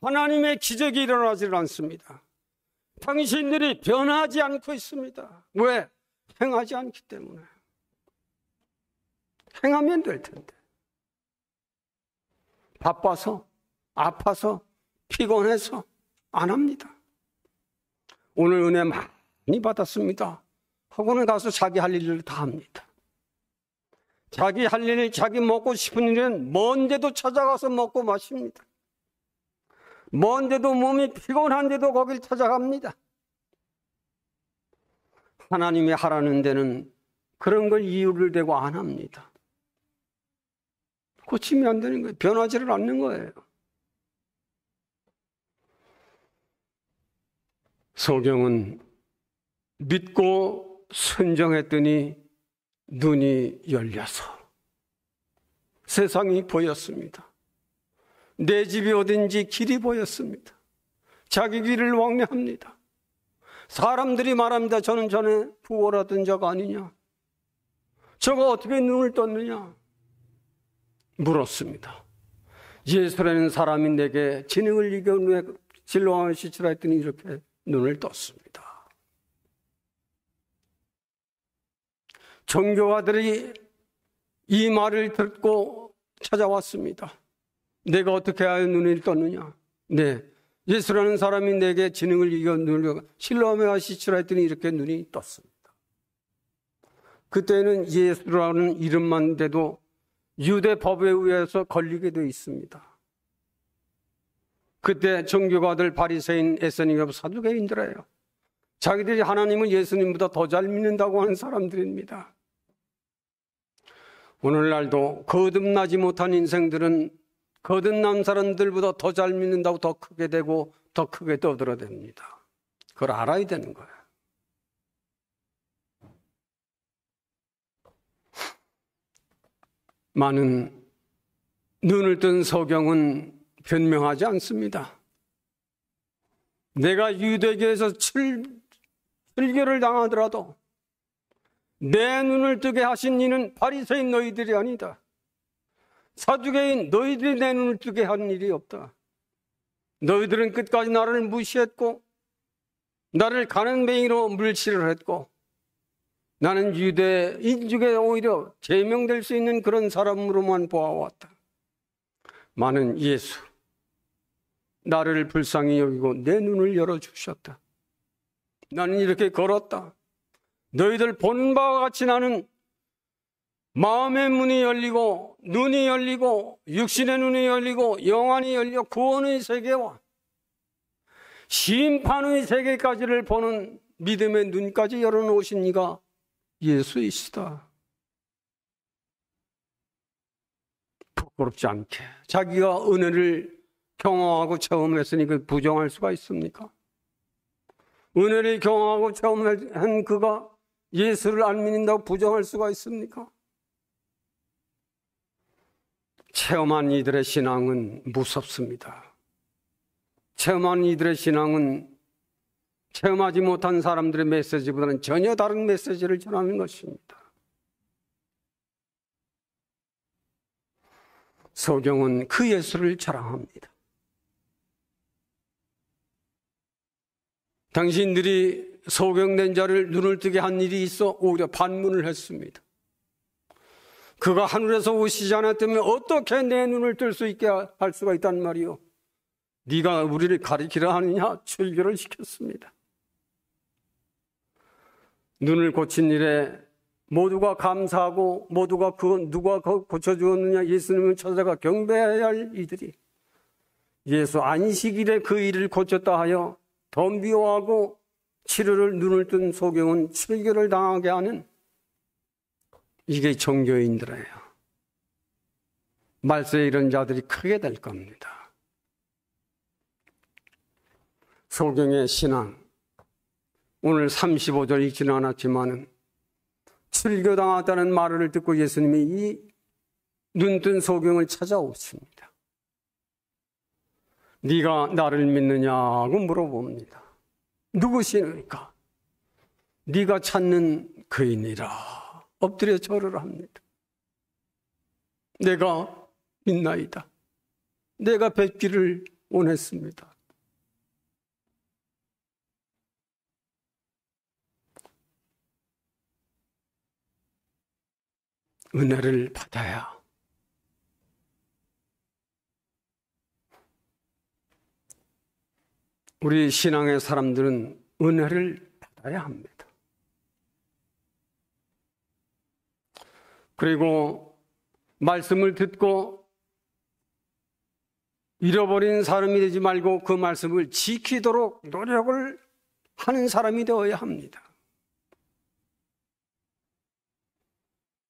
하나님의 기적이 일어나지를 않습니다. 당신들이 변하지 않고 있습니다. 왜? 행하지 않기 때문에. 행하면 될 텐데. 바빠서, 아파서, 피곤해서 안 합니다. 오늘 은혜 많이 받았습니다 하고는 가서 자기 할 일을 다 합니다. 자기 할 일, 자기 먹고 싶은 일은 먼데도 찾아가서 먹고 마십니다. 먼데도 몸이 피곤한데도 거길 찾아갑니다. 하나님이 하라는 데는 그런 걸 이유를 대고 안 합니다. 고치면 안 되는 거예요. 변하지를 않는 거예요. 소경은 믿고 순종했더니 눈이 열려서 세상이 보였습니다. 내 집이 어딘지 길이 보였습니다. 자기 길을 왕래합니다. 사람들이 말합니다. 저는 전에 부고라던 자가 아니냐? 저가 어떻게 눈을 떴느냐? 물었습니다. 예수라는 사람이 내게 진흙을 이겨 눈에 실로암을 씻으라 했더니 이렇게 눈을 떴습니다. 종교가들이 이 말을 듣고 찾아왔습니다. 내가 어떻게 하여 눈을 떴느냐? 네, 예수라는 사람이 내게 진흙을 이겨 눈을 실로암에 씻으라 했더니 이렇게 눈이 떴습니다. 그때는 예수라는 이름만 돼도 유대 법에 의해서 걸리게 되어 있습니다. 그때 종교가들, 바리새인, 에세니가 사두개인들이에요. 자기들이 하나님은 예수님보다 더 잘 믿는다고 하는 사람들입니다. 오늘날도 거듭나지 못한 인생들은 거듭난 사람들보다 더 잘 믿는다고 더 크게 되고 더 크게 떠들어댑니다. 그걸 알아야 되는 거예요. 많은 눈을 뜬 소경은 변명하지 않습니다. 내가 유대교에서 출교를 당하더라도 내 눈을 뜨게 하신 이는 바리새인 너희들이 아니다. 사두개인 너희들이 내 눈을 뜨게 한 일이 없다. 너희들은 끝까지 나를 무시했고 나를 가는뱅이로 물질을 했고 나는 유대인 중에 오히려 제명될 수 있는 그런 사람으로만 보아왔다. 많은 예수, 나를 불쌍히 여기고 내 눈을 열어주셨다. 나는 이렇게 걸었다. 너희들 보는 바와 같이 나는 마음의 문이 열리고 눈이 열리고 육신의 눈이 열리고 영안이 열려 구원의 세계와 심판의 세계까지를 보는 믿음의 눈까지 열어놓으신 이가 예수이시다. 부끄럽지 않게 자기가 은혜를 경험하고 체험했으니 그 부정할 수가 있습니까? 은혜를 경험하고 체험한 그가 예수를 안 믿는다고 부정할 수가 있습니까? 체험한 이들의 신앙은 무섭습니다. 체험한 이들의 신앙은 체험하지 못한 사람들의 메시지보다는 전혀 다른 메시지를 전하는 것입니다. 소경은 그 예수를 자랑합니다. 당신들이 소경된 자를 눈을 뜨게 한 일이 있어 오히려 반문을 했습니다. 그가 하늘에서 오시지 않았다면 어떻게 내 눈을 뜰 수 있게 할 수가 있단 말이오. 네가 우리를 가리키려 하느냐? 출교를 시켰습니다. 눈을 고친 일에 모두가 감사하고 모두가 누가 고쳐주었느냐 예수님을 찾아가 경배해야 할 이들이 예수 안식일에 그 일을 고쳤다 하여 더 미워하고 치료를 눈을 뜬 소경은 출교를 당하게 하는 이게 종교인들이에요. 말세에 이런 자들이 크게 될 겁니다. 소경의 신앙 오늘 35절 읽지는 않았지만은 출교당했다는 말을 듣고 예수님이 이 눈뜬 소경을 찾아오십니다. 네가 나를 믿느냐고 물어봅니다. 누구시니까? 네가 찾는 그이니라. 엎드려 절을 합니다. 내가 믿나이다. 내가 뵙기를 원했습니다. 은혜를 받아야 우리 신앙의 사람들은 은혜를 받아야 합니다. 그리고 말씀을 듣고 잃어버린 사람이 되지 말고 그 말씀을 지키도록 노력을 하는 사람이 되어야 합니다.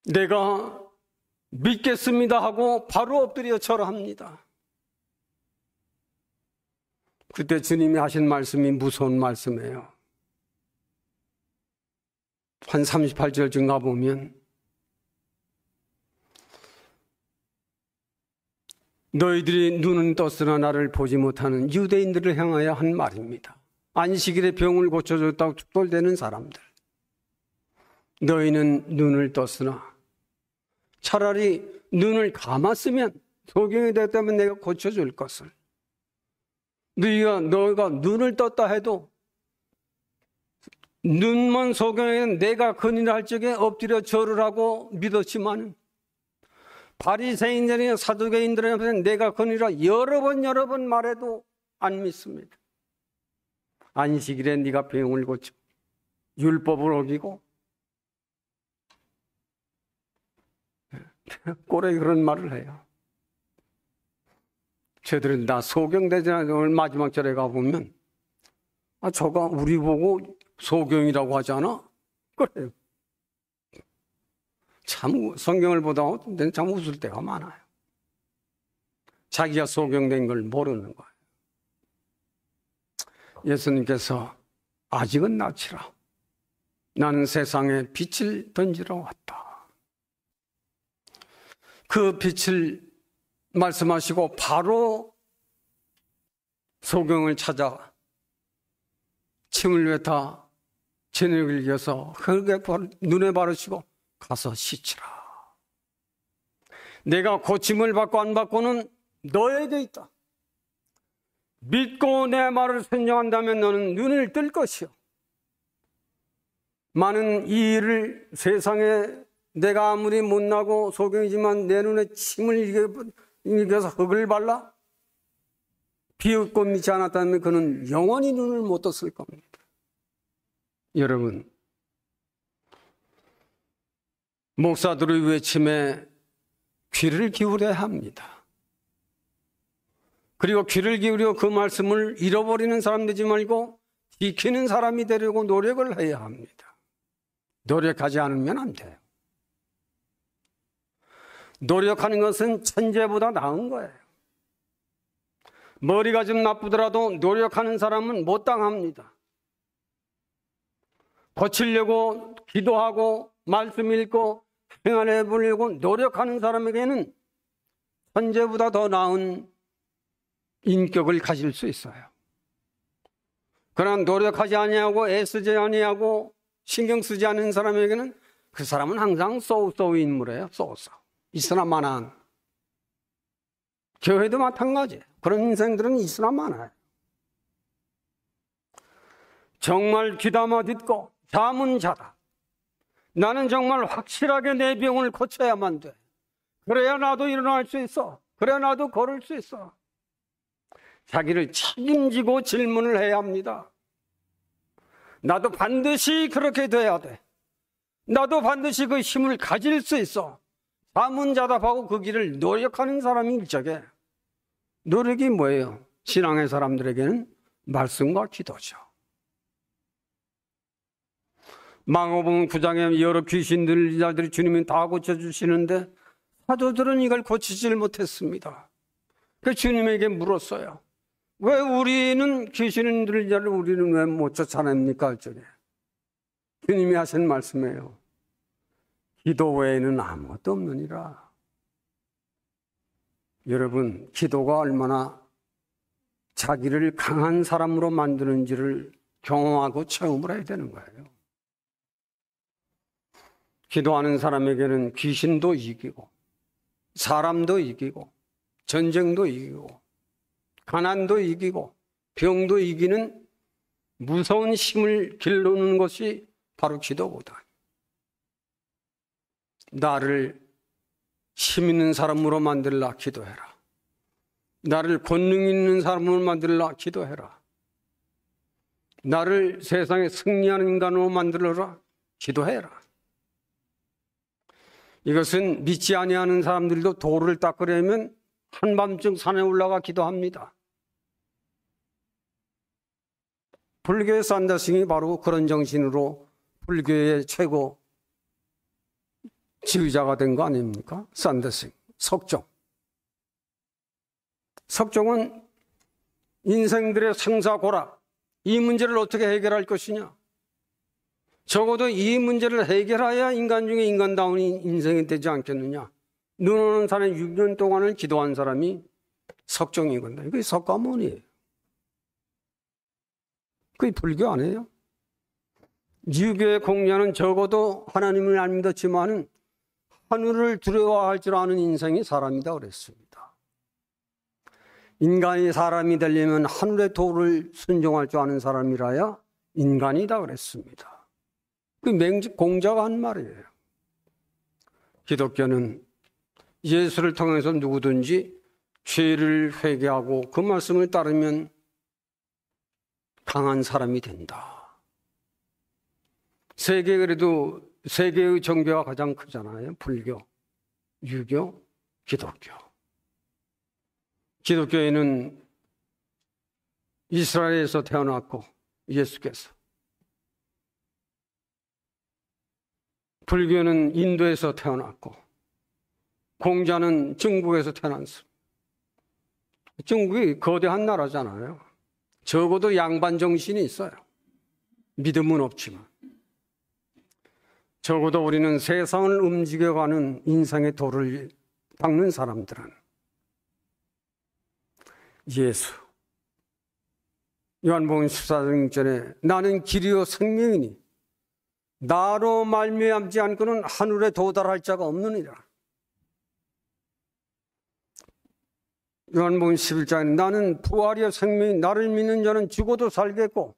내가 믿겠습니다 하고 바로 엎드려 절합니다. 그때 주님이 하신 말씀이 무서운 말씀이에요. 한 38절쯤 가보면 너희들이 눈은 떴으나 나를 보지 못하는 유대인들을 향하여 한 말입니다. 안식일에 병을 고쳐줬다고 축돌되는 사람들. 너희는 눈을 떴으나 차라리 눈을 감았으면 소경이 됐다면 내가 고쳐줄 것을. 너희가 눈을 떴다 해도 눈먼 소경에는 내가 건의를 할 적에 엎드려 절을 하고 믿었지만 바리새인들이나 사두개인들은 내가 건의라 여러 번 말해도 안 믿습니다. 안식일에 네가 병을 고쳐 율법을 어기고 꼴에 그런 말을 해요. 저들은 나 소경되잖아. 오늘 마지막 절에 가보면 저가 우리 보고 소경이라고 하잖아. 그래요. 참 성경을 보다 참 웃을 때가 많아요. 자기가 소경된 걸 모르는 거예요. 예수님께서 아직은 낯이라. 나는 세상에 빛을 던지러 왔다. 그 빛을 말씀하시고 바로 소경을 찾아 침을 뱉어 저녁을 이어서 흙에 눈에 바르시고 가서 씻으라. 내가 고침을 받고 안 받고는 너에게 있다. 믿고 내 말을 순종한다면 너는 눈을 뜰 것이요. 많은 이 일을 세상에 내가 아무리 못나고 소경이지만 내 눈에 침을 이겨서 흙을 발라 비웃고 믿지 않았다면 그는 영원히 눈을 못 떴을 겁니다. 여러분, 목사들의 외침에 귀를 기울여야 합니다. 그리고 귀를 기울여 그 말씀을 잃어버리는 사람 되지 말고 지키는 사람이 되려고 노력을 해야 합니다. 노력하지 않으면 안 돼요. 노력하는 것은 천재보다 나은 거예요. 머리가 좀 나쁘더라도 노력하는 사람은 못 당합니다. 고치려고 기도하고 말씀 읽고 행하려 보려고 노력하는 사람에게는 천재보다 더 나은 인격을 가질 수 있어요. 그러나 노력하지 아니하고 애쓰지 아니하고 신경 쓰지 않는 사람에게는 그 사람은 항상 쏘쏘 인물이에요. 쏘쏘. 있으나마나. 교회도 마찬가지예요. 그런 인생들은 있으나마나요. 정말 귀담아 듣고 잠은 자다. 나는 정말 확실하게 내 병을 고쳐야만 돼. 그래야 나도 일어날 수 있어. 그래야 나도 걸을 수 있어. 자기를 책임지고 질문을 해야 합니다. 나도 반드시 그렇게 돼야 돼. 나도 반드시 그 힘을 가질 수 있어. 자문자답하고 그 길을 노력하는 사람이 일적에 노력이 뭐예요? 신앙의 사람들에게는 말씀과 기도죠. 마가복음 9장에 여러 귀신들이 주님이 다 고쳐주시는데 사도들은 이걸 고치질 못했습니다. 그 주님에게 물었어요. 왜 우리는 귀신 들린 자를 우리는 왜 못 쫓아냅니까? 할적에 주님이 하신 말씀이에요. 기도 외에는 아무것도 없느니라. 여러분, 기도가 얼마나 자기를 강한 사람으로 만드는지를 경험하고 체험을 해야 되는 거예요. 기도하는 사람에게는 귀신도 이기고 사람도 이기고 전쟁도 이기고 가난도 이기고 병도 이기는 무서운 힘을 길러놓는 것이 바로 기도거든. 나를 힘 있는 사람으로 만들라 기도해라. 나를 권능 있는 사람으로 만들라 기도해라. 나를 세상에 승리하는 인간으로 만들어라 기도해라. 이것은 믿지 아니하는 사람들도 돌을 닦으려면 한밤중 산에 올라가 기도합니다. 불교의 산다싱이 바로 그런 정신으로 불교의 최고 지휘자가 된 거 아닙니까? 산다싱, 석종. 석종은 인생들의 생사고락, 이 문제를 어떻게 해결할 것이냐. 적어도 이 문제를 해결해야 인간 중에 인간다운 인생이 되지 않겠느냐. 눈 오는 산에 6년 동안을 기도한 사람이 석종이거든요. 이게 석가모니예요. 그게 불교 아니에요? 유교의 공자는 적어도 하나님을 안 믿었지만은 하늘을 두려워할 줄 아는 인생이 사람이다 그랬습니다. 인간이 사람이 되려면 하늘의 도를 순종할 줄 아는 사람이라야 인간이다 그랬습니다. 그 맹직 공자가 한 말이에요. 기독교는 예수를 통해서 누구든지 죄를 회개하고 그 말씀을 따르면 강한 사람이 된다. 그래도 세계의 종교가 가장 크잖아요. 불교, 유교, 기독교. 기독교에는 이스라엘에서 태어났고 예수께서, 불교는 인도에서 태어났고 공자는 중국에서 태어났습니다. 중국이 거대한 나라잖아요. 적어도 양반 정신이 있어요. 믿음은 없지만. 적어도 우리는 세상을 움직여가는 인생의 도를 닦는 사람들은 예수. 요한복음 14장 전에 나는 길이요 생명이니 나로 말미암지 않고는 하늘에 도달할 자가 없느니라. 요한복음 11장에 나는 부활이요 생명이 나를 믿는 자는 죽어도 살겠고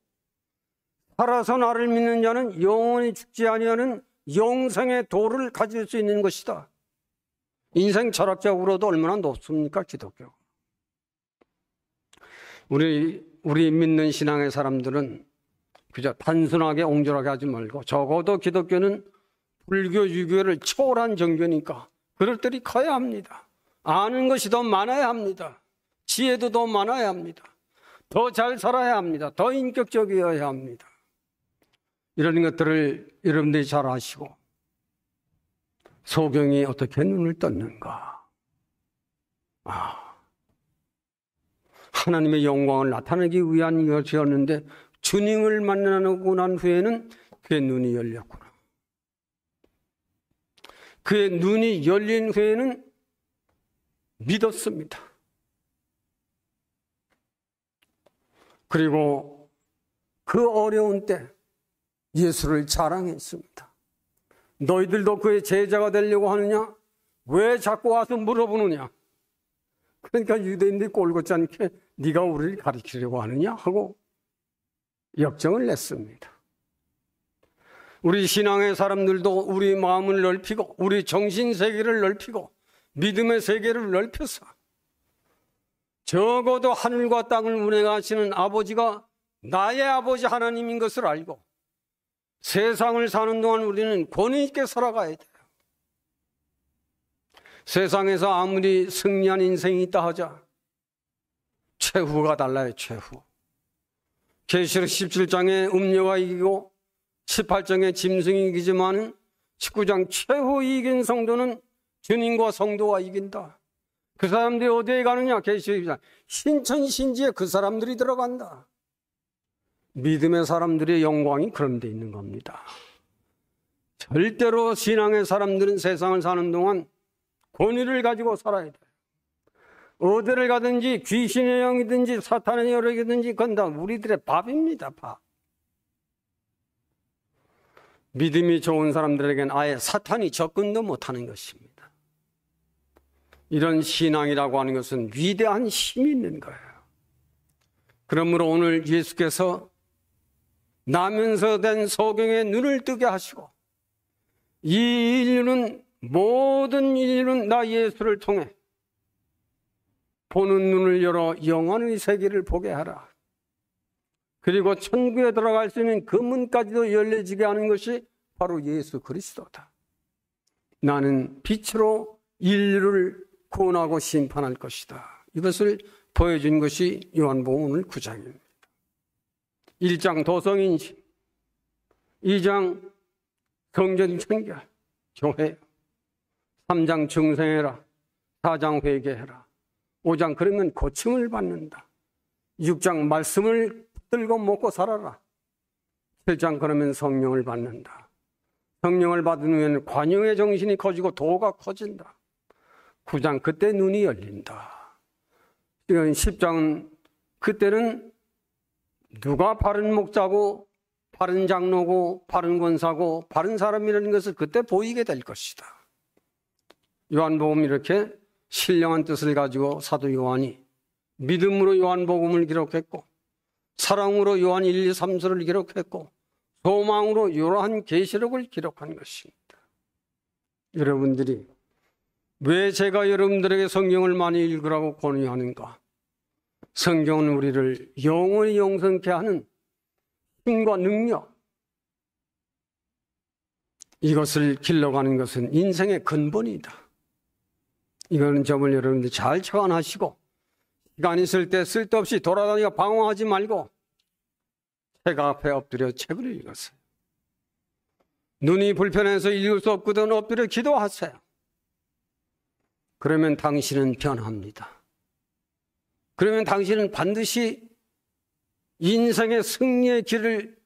살아서 나를 믿는 자는 영원히 죽지 아니하는 영생의 도를 가질 수 있는 것이다. 인생 철학적으로도 얼마나 높습니까? 기독교. 우리 믿는 신앙의 사람들은 그저 단순하게 옹졸하게 하지 말고 적어도 기독교는 불교, 유교를 초월한 종교니까 그럴 때이 커야 합니다. 아는 것이 더 많아야 합니다. 지혜도 더 많아야 합니다. 더 잘 살아야 합니다. 더 인격적이어야 합니다. 이런 것들을 여러분들이 잘 아시고 소경이 어떻게 눈을 떴는가? 하나님의 영광을 나타내기 위한 것이었는데 주님을 만나고 난 후에는 그의 눈이 열렸구나. 그의 눈이 열린 후에는 믿었습니다. 그리고 그 어려운 때 예수를 자랑했습니다. 너희들도 그의 제자가 되려고 하느냐? 왜 자꾸 와서 물어보느냐? 그러니까 유대인들이 꼴같지 않게 네가 우리를 가르치려고 하느냐? 하고 역정을 냈습니다. 우리 신앙의 사람들도 우리 마음을 넓히고 우리 정신 세계를 넓히고 믿음의 세계를 넓혀서 적어도 하늘과 땅을 운행하시는 아버지가 나의 아버지 하나님인 것을 알고 세상을 사는 동안 우리는 권위 있게 살아가야 돼요. 세상에서 아무리 승리한 인생이 있다 하자 최후가 달라요. 최후. 계시록 17장에 음녀가 이기고 18장에 짐승이 이기지만 19장 최후 이긴 성도는 주님과 성도가 이긴다. 그 사람들이 어디에 가느냐? 계시록 20장 신천신지에 그 사람들이 들어간다. 믿음의 사람들의 영광이 그런 데 있는 겁니다. 절대로 신앙의 사람들은 세상을 사는 동안 권위를 가지고 살아야 돼요. 어디를 가든지 귀신의 영이든지 사탄의 영이든지 그건 다 우리들의 밥입니다. 밥. 믿음이 좋은 사람들에게는 아예 사탄이 접근도 못하는 것입니다. 이런 신앙이라고 하는 것은 위대한 힘이 있는 거예요. 그러므로 오늘 예수께서 나면서 된 소경의 눈을 뜨게 하시고 이 인류는 모든 인류는 나 예수를 통해 보는 눈을 열어 영원의 세계를 보게 하라. 그리고 천국에 들어갈 수 있는 그 문까지도 열려지게 하는 것이 바로 예수 그리스도다. 나는 빛으로 인류를 구원하고 심판할 것이다. 이것을 보여준 것이 요한복음 오늘 9장입니다. 1장 도성인심, 2장 성전 청결, 교회, 3장 중생해라, 4장 회개해라, 5장 그러면 고침을 받는다, 6장 말씀을 들고 먹고 살아라, 7장 그러면 성령을 받는다. 성령을 받은 후에는 관용의 정신이 커지고 도가 커진다. 9장 그때 눈이 열린다. 10장은 그때는 누가 바른 목자고 바른 장로고 바른 권사고 바른 사람이라는 것을 그때 보이게 될 것이다. 요한복음 이렇게 신령한 뜻을 가지고 사도 요한이 믿음으로 요한복음을 기록했고 사랑으로 요한 1, 2, 3서를 기록했고 소망으로 요한 계시록을 기록한 것입니다. 여러분들이 왜 제가 여러분들에게 성경을 많이 읽으라고 권유하는가? 성경은 우리를 영원히 영생케 하는 힘과 능력, 이것을 길러가는 것은 인생의 근본이다. 이거는 점을 여러분들 잘 착안하시고 시간 있을 때 쓸데없이 돌아다니고 방황하지 말고 책 앞에 엎드려 책을 읽으세요. 눈이 불편해서 읽을 수 없거든 엎드려 기도하세요. 그러면 당신은 변합니다. 그러면 당신은 반드시 인생의 승리의 길을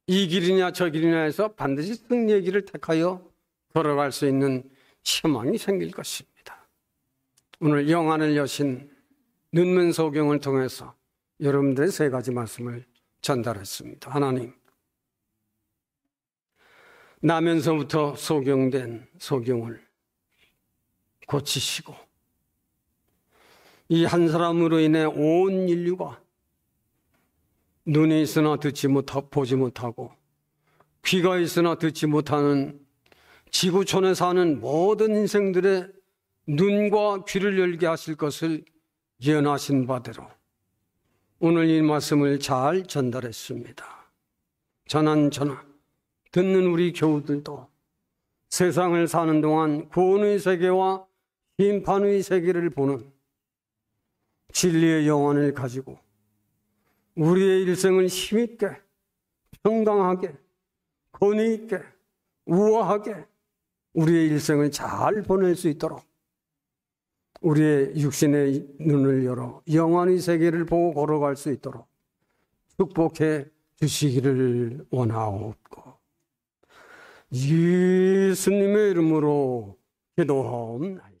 이 길이냐 저 길이냐 해서 반드시 승리의 길을 택하여 걸어갈 수 있는 희망이 생길 것입니다. 오늘 영안을 여신 눈먼 소경을 통해서 여러분들의 세 가지 말씀을 전달했습니다. 하나님, 나면서부터 소경된 소경을 고치시고 이 한 사람으로 인해 온 인류가 눈이 있으나 보지 못하고 귀가 있으나 듣지 못하는 지구촌에 사는 모든 인생들의 눈과 귀를 열게 하실 것을 예언하신 바대로 오늘 이 말씀을 잘 전달했습니다. 전한 듣는 우리 교우들도 세상을 사는 동안 구원의 세계와 심판의 세계를 보는 진리의 영혼을 가지고 우리의 일생을 힘있게, 평강하게, 권위 있게, 우아하게 우리의 일생을 잘 보낼 수 있도록 우리의 육신의 눈을 열어 영원의 세계를 보고 걸어갈 수 있도록 축복해 주시기를 원하옵고 예수님의 이름으로 기도하옵나이다.